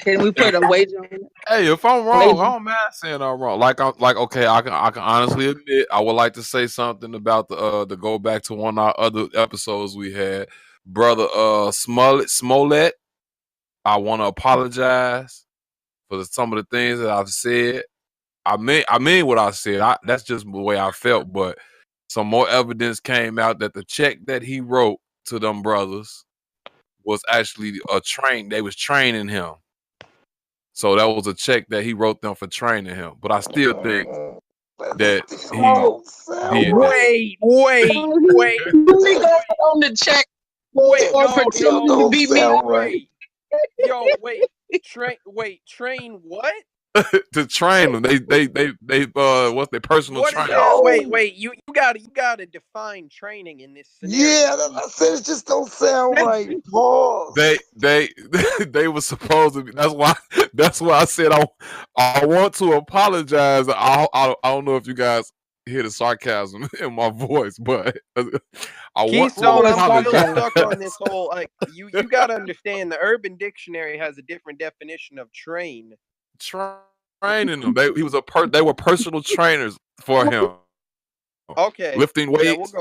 Can we put a wager on it? Hey, if I'm wrong, I don't mind saying I'm wrong. Okay, I can honestly admit I would like to say something about the go back to one of our other episodes we had. Brother Smollett, I want to apologize for some of the things that I've said. I mean what I said. That's just the way I felt, but some more evidence came out that the check that he wrote to them brothers was actually a train. They was training him. So that was a check that he wrote them for training him. But I still think that he did that. Wait. We go on the check or pretending to be me. Wait. Train what? To train them. They what's their personal trainer? Wait. You gotta define training in this scenario. Yeah, I said it just don't sound right. Pause. They were supposed to be. That's why I said I want to apologize. I don't know if you guys hear the sarcasm in my voice, but I want to I'm apologize. still stuck on this whole like you gotta understand the Urban Dictionary has a different definition of train. Training them. They were personal trainers for him. Okay. Lifting weights,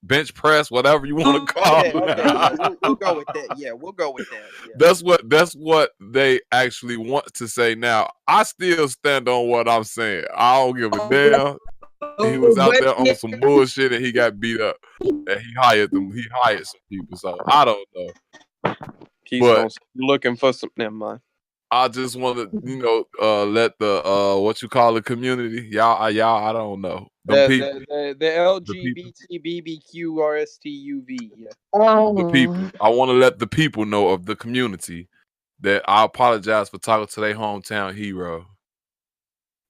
bench press, whatever you want to call it. Yeah, we'll go with that. Yeah, we'll go with that. Yeah. That's what they actually want to say. Now, I still stand on what I'm saying. I don't give a damn. He was out there on some bullshit and he got beat up. And he hired them. He hired some people. So I don't know. But looking for some. Never mind. I just want to, let the what you call the community, y'all. I don't know. The LGBT BBQ RSTUV. Yeah. The people. I want to let the people know of the community that I apologize for talking to their hometown hero.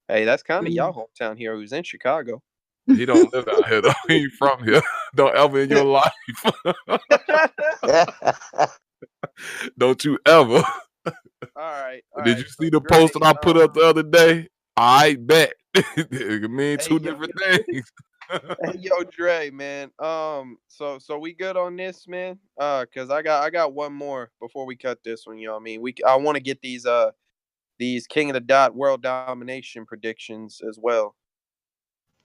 Hey, that's kind of y'all hometown hero who's in Chicago. He don't live out here though. He ain't from here. Don't ever in your life. Don't you ever. All right. Did you So see the Dre, post that I put up the other day? I bet. It mean hey, two different things. hey, yo, Dre, man. So we good on this, man? Cause I got one more before we cut this one. You know what I mean? I want to get these King of the Dot World Domination predictions as well.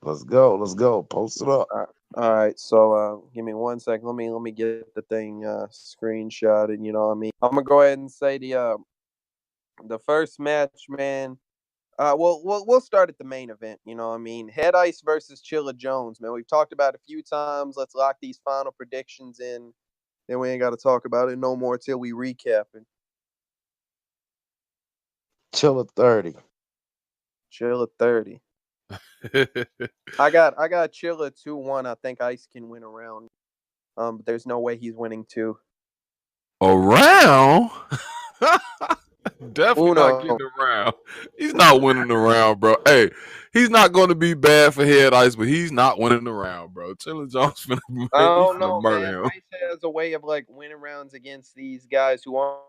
Let's go. Let's go. Post it up. All right, so give me 1 second. Let me get the thing screenshotted. You know what I mean? I'm gonna go ahead and say the first match, man. We'll start at the main event. You know what I mean? Head Ice versus Chilla Jones, man. We've talked about it a few times. Let's lock these final predictions in. Then we ain't got to talk about it no more till we recap it. Chilla 30. Chilla 30. I got Chilla 2-1. I think Ice can win a round. But there's no way he's winning 2. Around? Definitely not Uno. getting around. He's not winning the round, bro. Hey, he's not going to be bad for Head Ice, but he's not winning the round, bro. Chilla Jones I don't finna know, murder man. him. Ice has a way of like winning rounds against these guys who aren't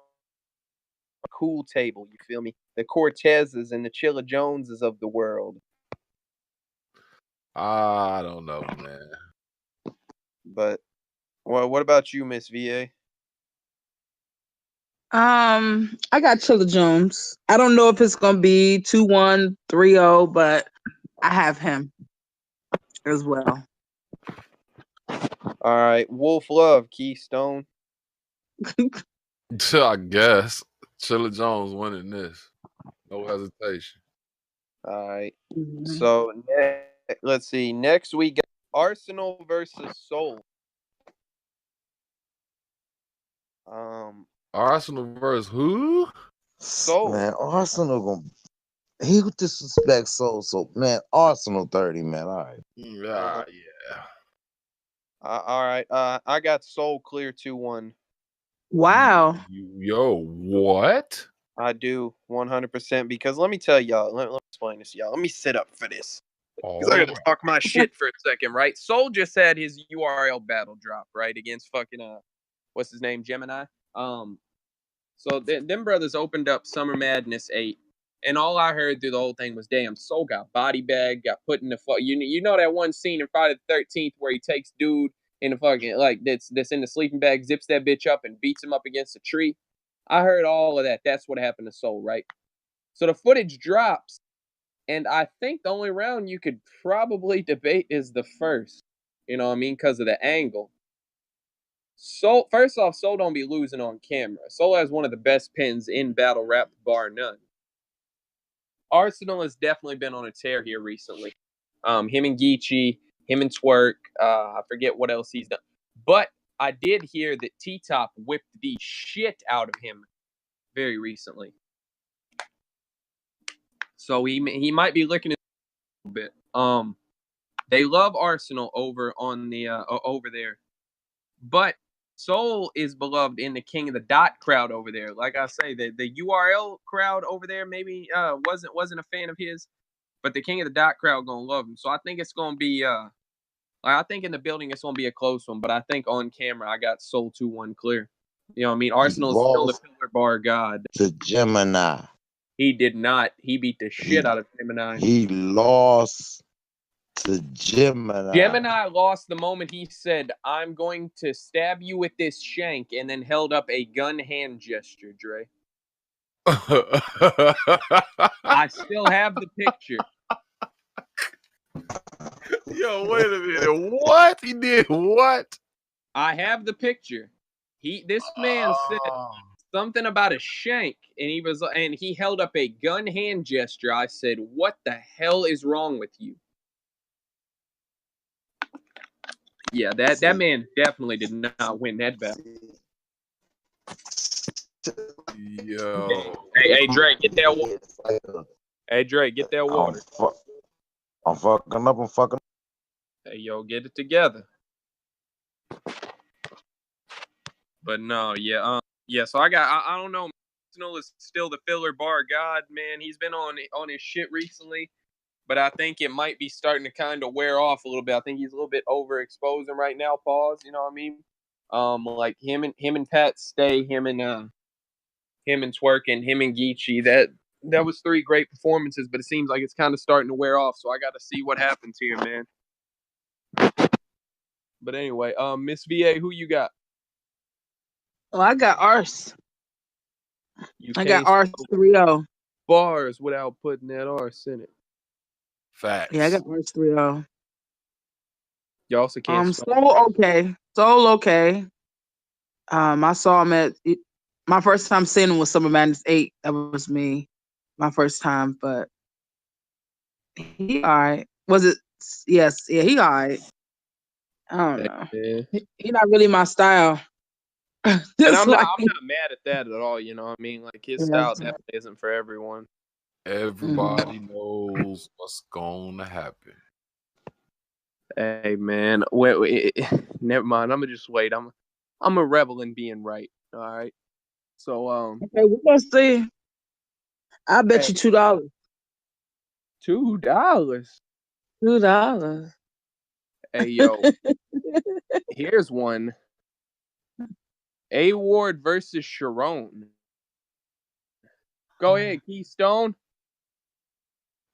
a cool table. You feel me? The Cortezes and the Chilla Joneses of the world. I don't know, man. But well, what about you, Miss VA? I got Chilla Jones. I don't know if it's gonna be 2-1, 3-0, but I have him as well. All right, Wolf Love, Keystone. I guess Chilla Jones winning this. No hesitation. All right. Mhm. So let's see. Next we got Arsenal versus Soul. Arsenal versus who? Soul. Man, Arsenal gonna he would disrespect Soul. So man, Arsenal 30, man. All right. Yeah. All right. I got Soul clear 2-1. Wow. Yo, what? I do 100% because let me tell y'all. Let me explain this to y'all. Let me sit up for this. Because I gotta talk my shit for a second, right? Soul just had his URL battle drop, right, against fucking what's his name, Gemini. So them brothers opened up Summer Madness 8, and all I heard through the whole thing was, "Damn, Soul got body bag, got put in the fuck." You know that one scene in Friday the 13th where he takes dude in the fucking like that's in the sleeping bag, zips that bitch up, and beats him up against a tree. I heard all of that. That's what happened to Soul, right? So the footage drops. And I think the only round you could probably debate is the first. You know what I mean? Because of the angle. So first off, Soul don't be losing on camera. Soul has one of the best pins in battle rap, bar none. Arsenal has definitely been on a tear here recently. Him and Geechee, him and Twerk. I forget what else he's done. But I did hear that T-Top whipped the shit out of him very recently. So he might be looking at a little bit. They love Arsenal over on the over there, but Soul is beloved in the King of the Dot crowd over there. Like I say, the URL crowd over there maybe wasn't a fan of his, but the King of the Dot crowd gonna love him. So I think it's gonna be I think in the building it's gonna be a close one, but I think on camera I got Soul 2-1 clear. You know what I mean? Arsenal is still the pillar bar god. To Gemini. He did not. He beat the shit out of Gemini. He lost to Gemini. Gemini lost the moment he said, "I'm going to stab you with this shank," and then held up a gun hand gesture, Dre. I still have the picture. Yo, wait a minute. What? He did what? I have the picture. This man said something about a shank, and he held up a gun hand gesture. I said, "What the hell is wrong with you?" Yeah, that man definitely did not win that battle. Yo. Hey, Dre, get that water. Hey, Dre, get that water. I'm fucking up. Hey, yo, get it together. But no, yeah. So I don't know. Arsenal is still the filler bar god, man. He's been on his shit recently. but I think it might be starting to kind of wear off a little bit. I think he's a little bit overexposing right now. Pause. You know what I mean? Like him and Pat Stay, him and Twerk, and him and Geechee. That was 3 great performances, but it seems like it's kind of starting to wear off. So I got to see what happens here, man. But anyway, Miss VA, who you got? Oh, I got Ars. You I got can't Ars spell 3-0. bars without putting that arse in it. Facts. Yeah, I got Ars 3-0. You also can't spell. Soul okay. Soul okay. I saw him at my first time seeing him was Summer Madness 8. That was me. My first time, but he alright. Was it? Yes, yeah, he alright. I don't know. Yeah. He not really my style. And Just I'm like, not mad at that at all. You know what I mean? Like his Yeah. style definitely isn't for everyone. Everybody knows what's gonna happen. Hey man, wait, never mind. I'm gonna just wait. I'm a rebel in being right. All right. So okay, we're gonna see. I bet you $2. $2. $2. Hey yo, here's one. A Ward versus Sharon. Go ahead, Keystone.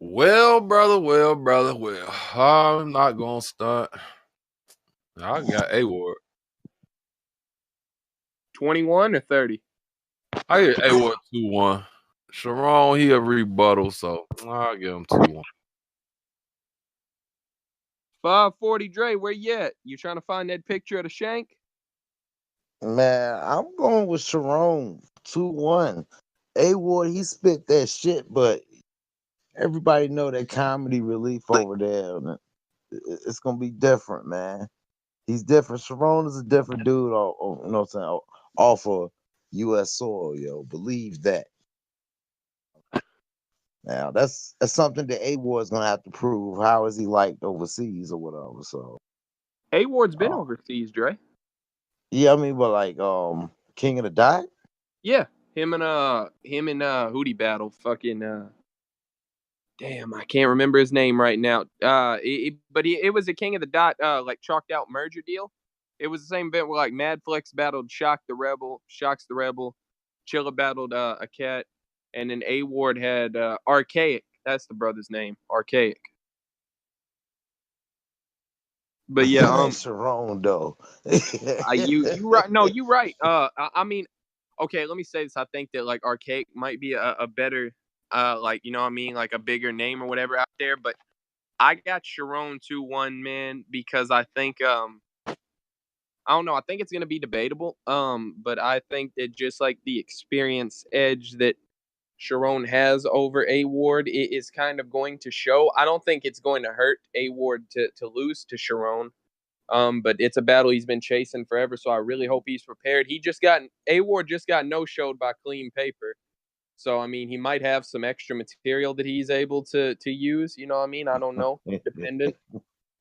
Well, brother. I'm not gonna stunt. I got A-Ward. 21 or 30. I get A-Ward 2-1. Sharon, he a rebuttal, so I'll give him 2-1. 540 Dre, where you at? You trying to find that picture of the shank? Man, I'm going with Sharon 2-1. A-Ward, he spit that shit, but everybody know that comedy relief over there. It's gonna be different, man. He's different. Sharon is a different dude. You know what I'm saying? Off of U.S. soil, yo. Believe that. Now that's something that A-Ward's gonna have to prove. How is he liked overseas or whatever? So A Ward's been overseas, Dre. yeah, I mean, but like King of the Dot. Yeah, him and Hootie battle. Fucking damn, I can't remember his name right now. It was a King of the Dot like chalked out merger deal. It was the same event where like Mad Flex battled Shocks the Rebel, Chilla battled a cat, and then A Ward had Archaic. That's the brother's name, Archaic. But yeah, Sharon though. you right. No, you right. I mean, okay. Let me say this. I think that like Archaic might be a better, like you know what I mean, like a bigger name or whatever out there. But I got Sharon 2-1, man, because I think I don't know. I think it's gonna be debatable. But I think that just like the experience edge that Sharon has over A Ward is kind of going to show. I don't think it's going to hurt A Ward to lose to Sharon. But it's a battle he's been chasing forever, so I really hope he's prepared. A Ward just got no showed by Clean Paper. So I mean he might have some extra material that he's able to use, you know what I mean? I don't know. Dependent.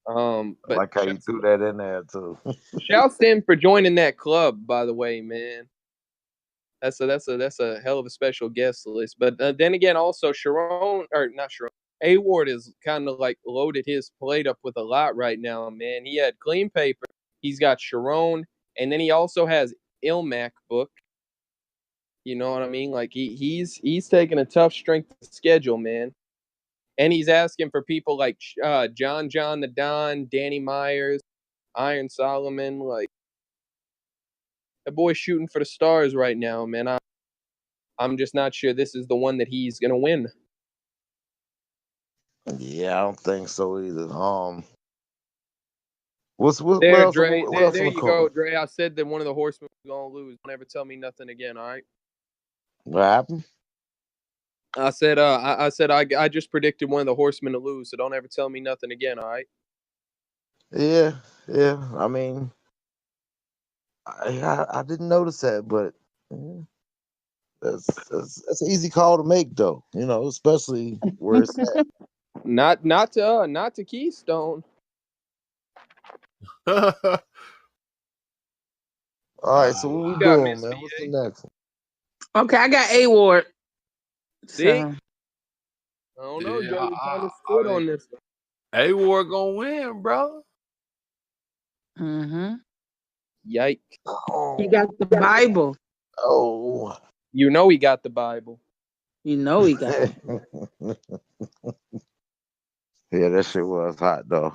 I But like how you threw that in there too. shouts to him for joining that club, by the way, man. That's a hell of a special guest list. But then again, also Sharon or not Sharon, A Ward is kind of like loaded his plate up with a lot right now, man. He had Clean Paper, he's got Sharon, and then he also has Ilmac book. You know what I mean? Like he's taking a tough strength schedule, man. And he's asking for people like John the Don, Danny Myers, Iron Solomon. Like that boy's shooting for the stars right now, man. I'm just not sure this is the one that he's gonna win. Yeah, I don't think so either. What There, else? Dre. What else There on the you go, card? Dre. I said that one of the horsemen was gonna lose. Don't ever tell me nothing again, all right? What happened? I said, I just predicted one of the horsemen to lose, so don't ever tell me nothing again, all right? Yeah, yeah. I mean, I didn't notice that, but yeah, that's an easy call to make, though. You know, especially where it's at. Not to Keystone. All right, so what we You got doing, Miss man? What's the VA. next one? Okay, I got A Ward. See? So I don't know. Yeah, Dre was kind of split on this one. A-Ward gonna win, bro. Mm-hmm. Yikes! He got the Bible. Oh. You know he got the Bible. You know he got it. Yeah, that shit was hot though.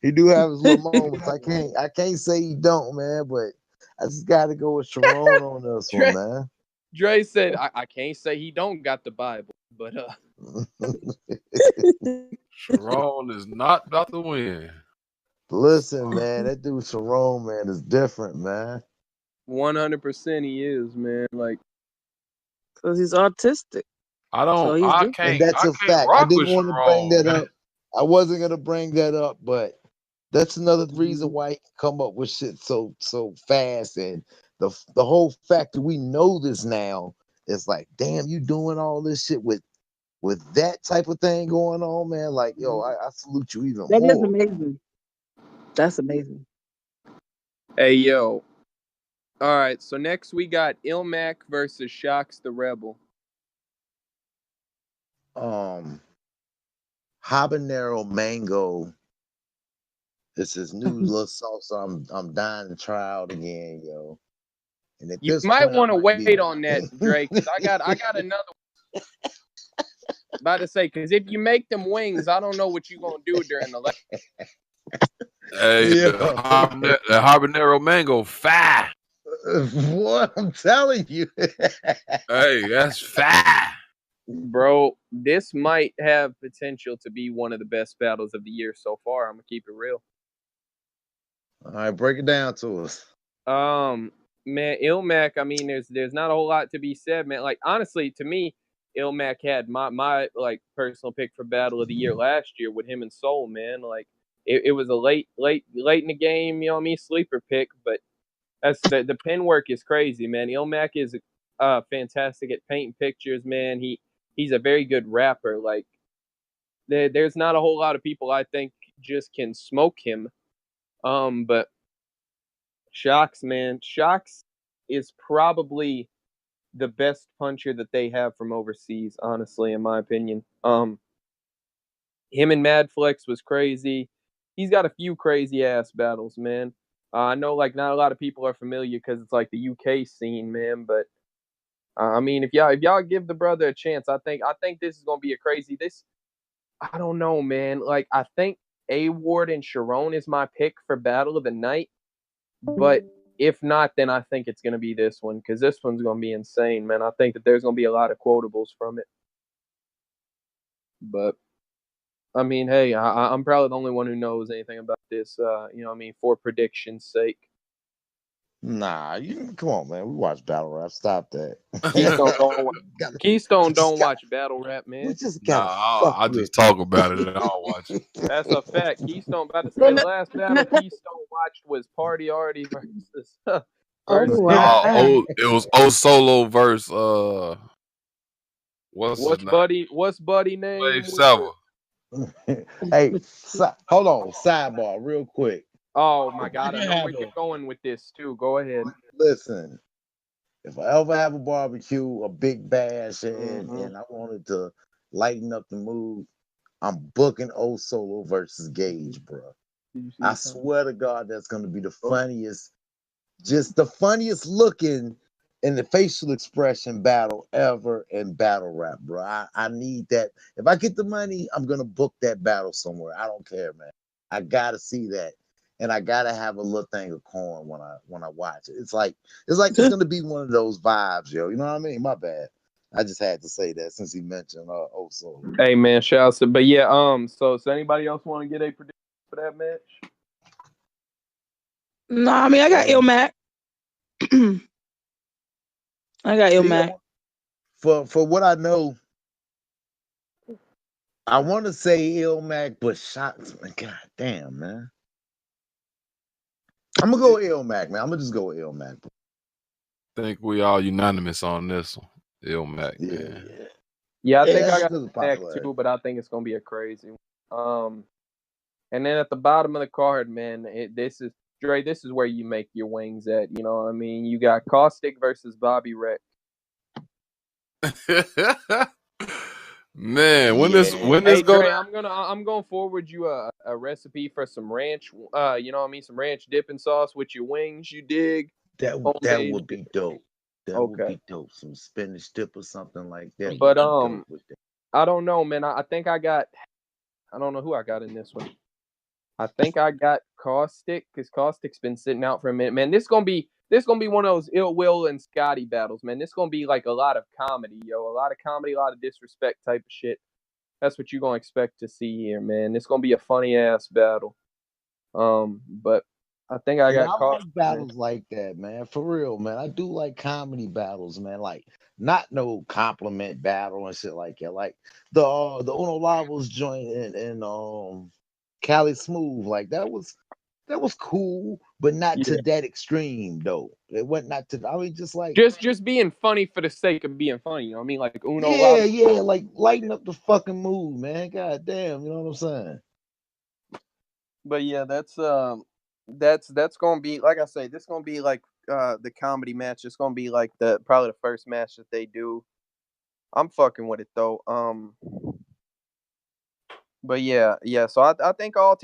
He do have his little moments. I can't say he don't, man, but I just gotta go with Sharon on this one, man. Dre said, I can't say he don't got the Bible, but Sharon is not about to win. Listen, man, that dude Sharon, man, is different, man. 100% he is, man. Like, Because he's autistic. So he's I different. And can't that's a fact. I rock with didn't want to bring Sharon, that man. up. I wasn't gonna bring that up, but that's another reason Mhm. why he can come up with shit so fast. And the whole fact that we know this now is like, damn, you doing all this shit with that type of thing going on, man. Like, yo, I salute you even That is more. amazing. That's amazing. hey, yo. All right, so next we got Ilmac versus Shocks the Rebel. Habanero mango. This is new little sauce. I'm dying to try out again, yo. And at You this might point, I want to might be. wait on that, Drake. 'Cause I got another one. About to say, because if you make them wings, I don't know what you gonna do during the. Hey, Yeah. the habanero mango, fire. What I'm telling you. Hey, that's fire. Bro, this might have potential to be one of the best battles of the year so far. I'm gonna keep it real. All right, break it down to us. Man, Ilmac. I mean, there's not a whole lot to be said, man. Like honestly, to me, Ilmac had my like personal pick for battle of the year last year with him and Soul, man. Like it was a late in the game, you know what I mean, sleeper pick, but that's the pen work is crazy, man. Ilmac is fantastic at painting pictures, man. He's a very good rapper. Like there's not a whole lot of people I think just can smoke him. But Shocks, man, Shocks is probably the best puncher that they have from overseas, honestly, in my opinion. Him and Madflex was crazy. He's got a few crazy ass battles, man. I know like not a lot of people are familiar because it's like the UK scene, man. But I mean, if y'all give the brother a chance, I think this is gonna be a crazy. This I don't know, man. Like I think A Ward and Sharon is my pick for battle of the night. But if not, then I think it's gonna be this one because this one's gonna be insane, man. I think that there's gonna be a lot of quotables from it. But I mean, hey, I'm probably the only one who knows anything about this. You know, what I mean, for prediction's sake. Nah, come on, man. We watch battle rap. Stop that. Keystone don't watch battle rap, man. We just Nah, gotta fuck I with just talk about it and I'll watch it. That's a fact. Keystone about to say the last battle Keystone watched was Party Artie versus versus wow. It was O Solo versus what's his name? What's Buddy name? Wave Sever. Hey, hold on. Sidebar, real quick. Oh my God, I know where you're going with this too. Go ahead. Listen, if I ever have a barbecue, a big bash, and I wanted to lighten up the mood, I'm booking O Solo versus Gage, bro. I swear to God, that's gonna be the funniest, just the funniest looking in the facial expression battle ever in battle rap, bro. I need that. If I get the money, I'm gonna book that battle somewhere. I don't care, man. I gotta see that. And I gotta have a little thing of corn when I watch it. It's like it's gonna be one of those vibes, yo. You know what I mean? My bad. I just had to say that since he mentioned O Solo. Hey man, shout out to but yeah, so anybody else want to get a prediction for that match? No, I mean I got Ilmac. I got Ilmac. For what I know, I want to say Ilmac, but shots, man. God damn, man. I'm gonna go with Ilmac, man. I'm gonna just go with Ilmac. I think we all unanimous on this one. Ilmac, man. Yeah, I think I got Ilmac too, but I think it's gonna be a crazy one. And then at the bottom of the card, man, this is Dre. This is where you make your wings at. You know what I mean? You got Caustic versus Bobby Reck. Man, when this Yeah. go Dre, down? I'm gonna forward you a recipe for some ranch. You know what I mean, some ranch dipping sauce with your wings. You dig? That Homemade. would be dope. That would Okay, be dope. Some spinach dip or something like that would but be dope with that. I don't know, man. I think I got. I don't know who I got in this one. I think I got Caustic because Caustic's been sitting out for a minute, man. This gonna be one of those Ill Will and Scotty battles, man. This gonna be like a lot of comedy, yo. A lot of comedy, a lot of disrespect type of shit. That's what you're gonna expect to see here, man. It's gonna be a funny ass battle. But I think I Yeah, got I caught. like battles like that, man. For real, man. I do like comedy battles, man. Like not no compliment battle and shit like that. Like the Uno Lavos joint and Cali Smooth, like that was cool, but not Yeah, to that extreme though. It went not to. I mean, just like just being funny for the sake of being funny. You know what I mean? Like Uno yeah, Lava. yeah, like lighten up the fucking mood, man. God damn, you know what I'm saying? But yeah, that's gonna be like I say. This gonna be like the comedy match. It's gonna be like the probably the first match that they do. I'm fucking with it though. But yeah. So I think all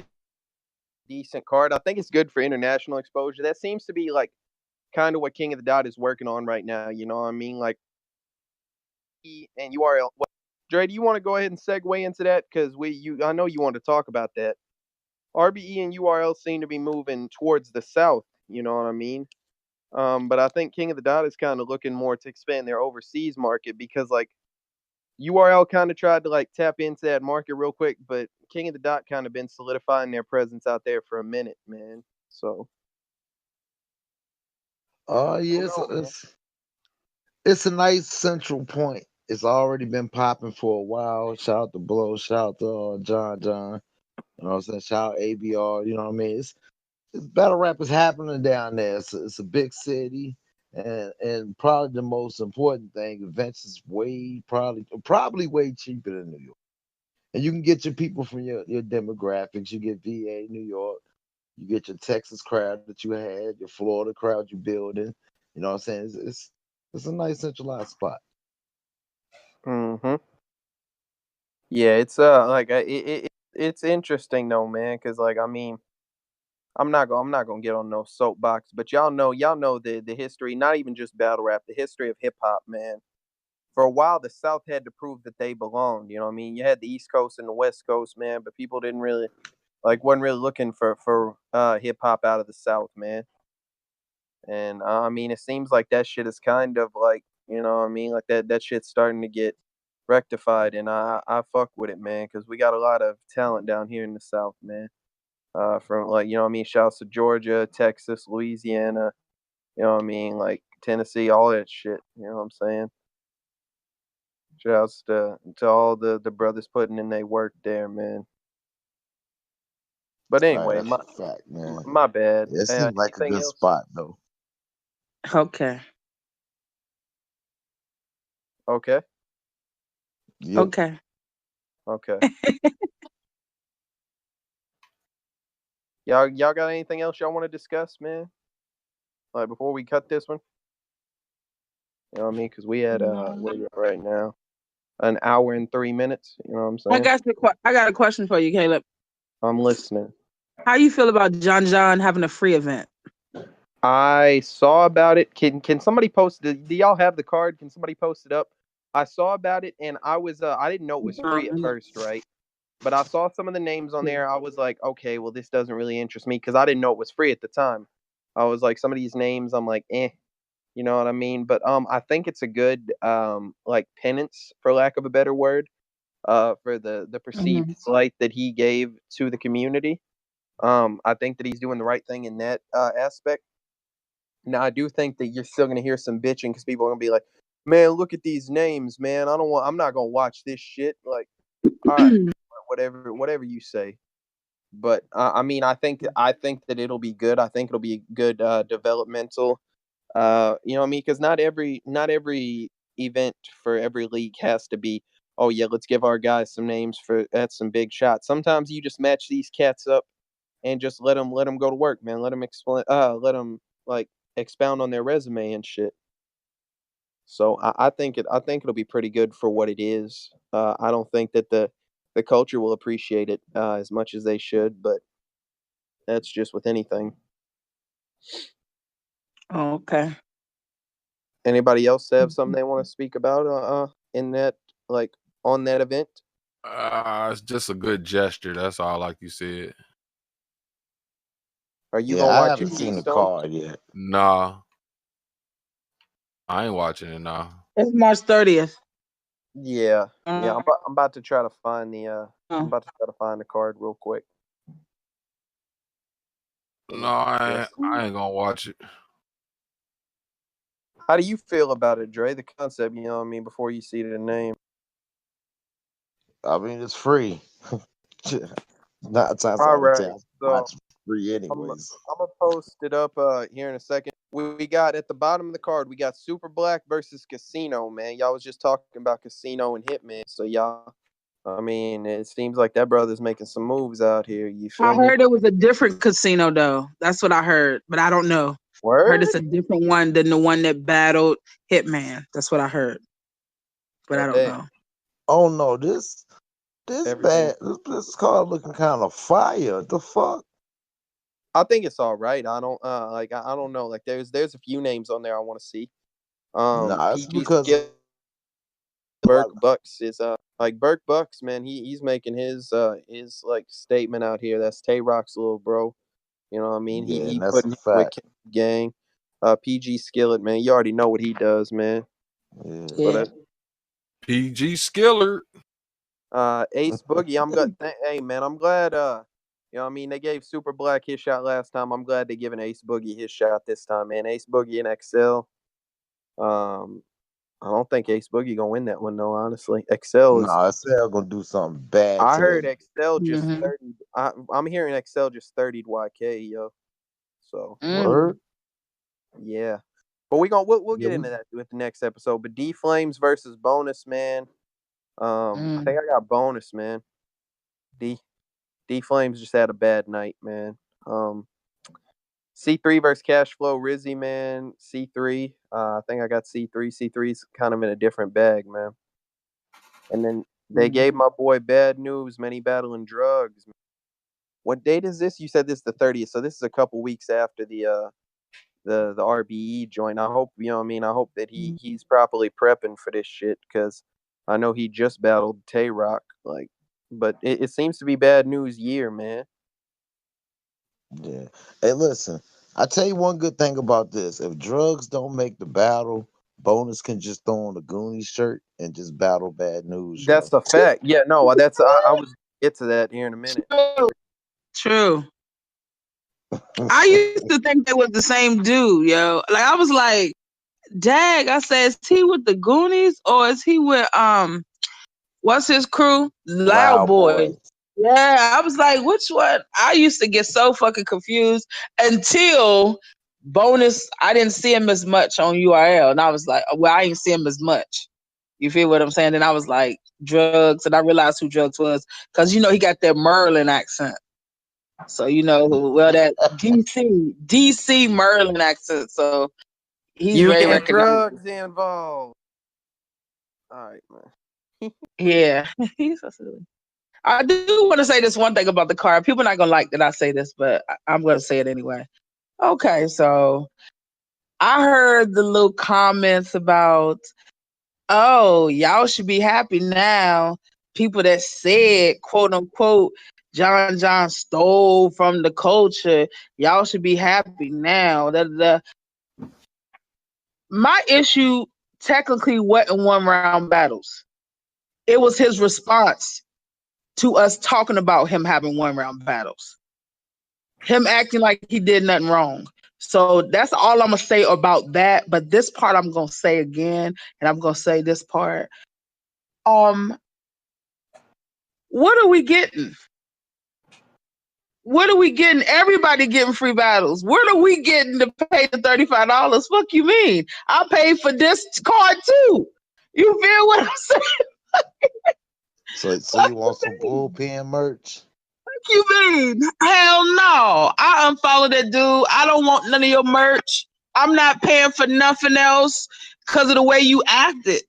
decent card. I think it's good for international exposure. That seems to be like kind of what King of the Dot is working on right now. You know what I mean? Like and URL. Dre, do you want to go ahead and segue into that? Because I know you want to talk about that. RBE and URL seem to be moving towards the south. You know what I mean? But I think King of the Dot is kind of looking more to expand their overseas market because like URL kind of tried to like tap into that market real quick, but King of the Dot kind of been solidifying their presence out there for a minute, man. So Oh I don't yeah, it's, know, man. it's it's a nice central point. It's already been popping for a while. Shout out to Blow, shout out to John. You know what I'm saying? Shout out ABR. You know what I mean? It's battle rap is happening down there. It's a big city, and probably the most important thing, events is probably way cheaper than New York. And you can get your people from your demographics. You get VA, New York. You get your Texas crowd that you had, your Florida crowd you building. You know what I'm saying? It's a nice centralized spot. Mm-hmm. Yeah, it's like it's interesting though, man, because like I mean, I'm not gonna get on no soapbox, but y'all know the history, not even just battle rap, the history of hip hop, man. For a while, the South had to prove that they belonged. You know what I mean? You had the East Coast and the West Coast, man, but people didn't really wasn't really looking for hip hop out of the South, man. And I mean, it seems like that shit is kind of like you know what I mean, like that shit's starting to get rectified, and I fuck with it, man, because we got a lot of talent down here in the South, man. From like you know what I mean, shouts to Georgia, Texas, Louisiana, you know what I mean, like Tennessee, all that shit. You know what I'm saying? Shouts to all the brothers putting in their work there, man. But All right, anyway, that's my a fact, man. my bad. Yeah, it seems like a Anything good else? spot though. Okay. Okay, Yep. Okay. okay. Y'all got anything else y'all want to discuss, man? Like before we cut this one, you know what I mean? Because we had No. where we at right now, an hour and 3 minutes. You know what I'm I saying? got I got a question for you, Caleb. I'm listening. How you feel about John having a free event? I saw about it. Can somebody post? Do y'all have the card? Can somebody post it up? I saw about it, and I didn't know it was free at first, right? But I saw some of the names on there. I was like, okay, well, this doesn't really interest me because I didn't know it was free at the time. I was like, some of these names, I'm like, you know what I mean? But I think it's a good like penance, for lack of a better word, for the perceived Mhm. slight that he gave to the community. I think that he's doing the right thing in that aspect. Now, I do think that you're still gonna hear some bitching because people are gonna be like, "Man, look at these names, man. I don't want. I'm not gonna watch this shit." Like, all right, whatever you say. But I mean, I think that it'll be good. I think it'll be good developmental. You know what I mean? Because not every event for every league has to be. Oh yeah, let's give our guys some names for that's some big shots. Sometimes you just match these cats up and just let them go to work, man. Let them explain. Let them like expound on their resume and shit. So I think it'll be pretty good for what it is. I don't think that the culture will appreciate it as much as they should, but that's just with anything. Okay. Anybody else have something they want to speak about in that, like, on that event? It's just a good gesture. That's all, like you said. Are you Yeah, gonna I watch haven't it, seen the Keystone? card yet. Nah, I ain't watching it now. It's March 30th. Yeah. I'm about to try to find the Oh. card real quick. No, I ain't gonna watch it. How do you feel about it, Dre? The concept, you know what I mean, before you see the name. I mean, it's free. 9 times All out of right. 10, So watch free I'm anyways. gonna post it up here in a second. We got at the bottom of the card, we got Super Black versus Casino, man. Y'all was just talking about Casino and Hitman. So y'all, I mean, it seems like that brother's making some moves out here. You feel I me? heard it was a different casino though. That's what I heard, but I don't know. Word? I heard it's a different one than the one that battled Hitman. That's what I heard, but I don't know. Oh no, this Everything. this card looking kind of fire. The fuck? I think it's all right. I don't I don't know. Like there's a few names on there I want to see. Nah, it's PG because Skill, Burke Bucks is like Burke Bucks, man. He's making his like statement out here. That's Tay Rock's little bro. You know what I mean? yeah, He and that's a putting him with fact. Gang. PG Skillet, man. You already know what he does, man. Yeah. So that PG Skiller. Ace Boogie, I'm glad. Hey man, I'm glad. You know what I mean? They gave Super Black his shot last time. I'm glad they're giving Ace Boogie his shot this time, man. Ace Boogie and Excel. I don't think Ace Boogie gonna win that one though. Honestly, Excel is. No, I said I'm gonna do something bad I to heard that. Excel just Mhm. 30. I'm hearing Excel just 30'd YK, yo. So Word? yeah, but we'll get into that with the next episode. But D Flames versus Bonus, man. I think I got Bonus, man. D Flames just had a bad night, man. C3 versus Cash Flow Rizzy, man. C3. I think I got C3. C3's kind of in a different bag, man. And then they gave my boy Bad News, man. He battling drugs. What date is this? You said this is the 30th, so this is a couple weeks after the RBE joint. I hope, you know what I mean? I hope that he's properly prepping for this shit, because I know he just battled Tay Rock, like, but it seems to be Bad News year, man. Yeah. Hey, listen, I tell you one good thing about this. If drugs don't make the battle, Bonus can just throw on a Goonies shirt and just battle Bad News, That's yo. a fact. Yeah, no, that's I was get to that here in a minute. True. I used to think they was the same dude, yo. Like I was like, dag, I said, is he with the Goonies or is he with what's his crew? Loud Boy. Yeah, I was like, which one? I used to get so fucking confused until Bonus. I didn't see him as much on URL, and I was like, well, I didn't see him as much. You feel what I'm saying? Then I was like, drugs, and I realized who drugs was, because you know he got that Merlin accent. So you know, well, that DC Merlin accent. So he's You very get recognizable. drugs involved. All right, man. Yeah, he's so silly. I do want to say this one thing about the card. People are not gonna like that I say this, but I'm gonna say it anyway. Okay, so I heard the little comments about, oh, y'all should be happy now. People that said, quote unquote, John stole from the culture. Y'all should be happy now. My issue technically wasn't 1-round battles. It was his response to us talking about him having 1-round battles. Him acting like he did nothing wrong. So that's all I'm going to say about that. But this part I'm going to say again, and I'm going to say this part. What are we getting? What are we getting? Everybody getting free battles. What are we getting to pay the $35? Fuck you mean? I paid for this card too. You feel what I'm saying? So you want some bullpen merch? Fuck you mean? Hell no. I unfollowed that dude. I don't want none of your merch. I'm not paying for nothing else. because of the way you acted.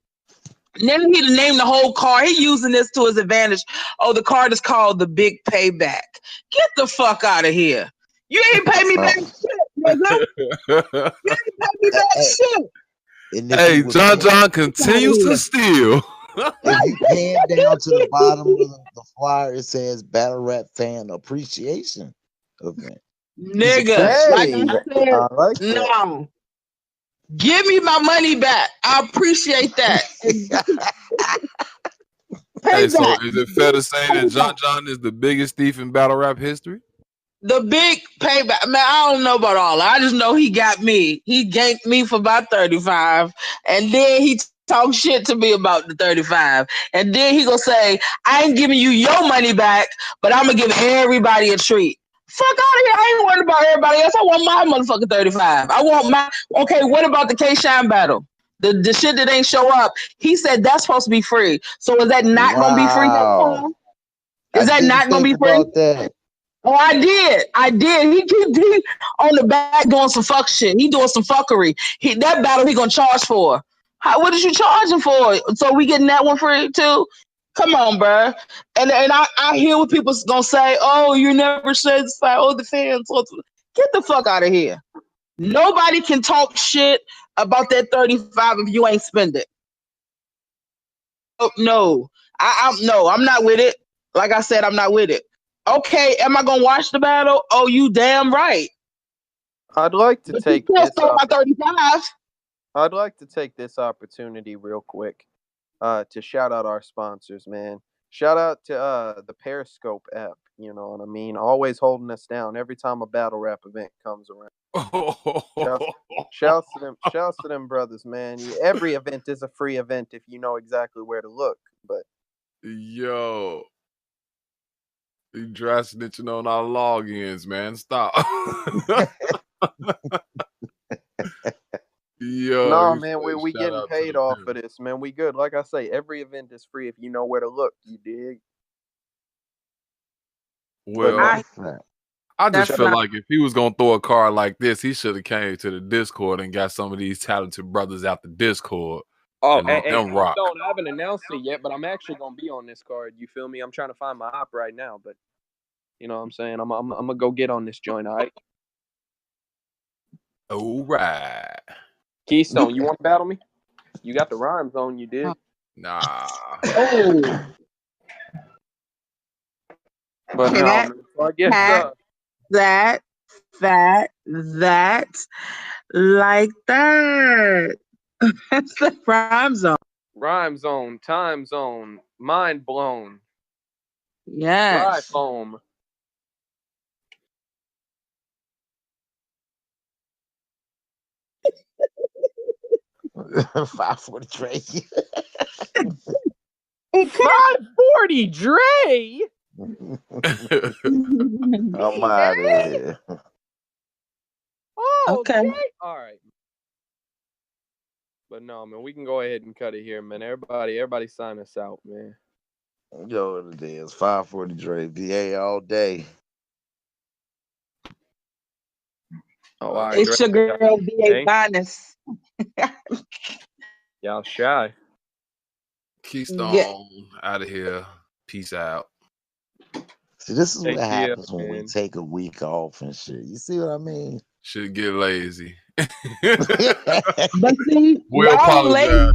And then he named the whole car. He using this to his advantage. Oh, the card is called the Big Payback. Get the fuck out of here. You ain't pay me back shit, nigga. You ain't pay me back shit. Hey, John continues to steal. If you pan down to the bottom of the flyer, it says Battle Rap Fan Appreciation Event. Nigga, like I said, I like that. no. Give me my money back. I appreciate that. Hey, so is it fair to say that John is the biggest thief in battle rap history? The Big Payback, man, I don't know about all that. I just know he got me. He ganked me for about 35, and then he talk shit to me about the 35. And then he gonna say, I ain't giving you your money back, but I'm gonna give everybody a treat. Fuck out of here. I ain't worried about everybody else. I want my motherfucking 35. I want my, okay, what about the K-Shine battle? The shit that ain't show up. He said that's supposed to be free. So is that not gonna be free? Is that not gonna be free? About that. Oh, I did. He on the back doing some fuck shit. He doing some fuckery. That battle he gonna charge for. What did you charge him for? So we getting that one free too? Come on, bro. And I hear what people gonna say. Oh, you never satisfied. Oh, the fans. Get the fuck out of here. Nobody can talk shit about that 35 if you ain't spend it. Oh, no, I'm not with it. Like I said, I'm not with it. Okay, am I gonna watch the battle? Oh, you damn right. I'd like to take this. My 35. I'd like to take this opportunity real quick to shout out our sponsors, man. Shout out to the Periscope app. You know what I mean? Always holding us down every time a battle rap event comes around. Shouts to them brothers, man. Every event is a free event if you know exactly where to look. But yo, you dry snitching on our logins, man. Stop. Yo, no, man, we getting paid off for this, man. We good. Like I say, every event is free if you know where to look. You dig? Well, I just feel like if he was gonna throw a card like this, he should have came to the Discord and got some of these talented brothers out the Discord. Oh, and rock. I haven't announced it yet, but I'm actually gonna be on this card. You feel me? I'm trying to find my op right now, but you know what I'm saying? I'm gonna go get on this joint, all right? All right. Keystone, you want to battle me? You got the rhymes on you, dude. Nah. Oh. But no, man, so I guess that, like that. That's the rhyme zone. Rhyme zone, time zone, mind blown. Yes. Dry foam. $540 Dre. $540 Dre. I'm out of here. Oh, okay. Dre. All right. But no, man, we can go ahead and cut it here, man. Everybody sign us out, man. Yo, it is $540 Dre. VA all day. Oh, all right, it's Dre. your girl, VA Finest. Y'all shy. Keystone out of here. Peace out. See, this is what happens when we take a week off and shit. You see what I mean? Should get lazy. But see, we apologize.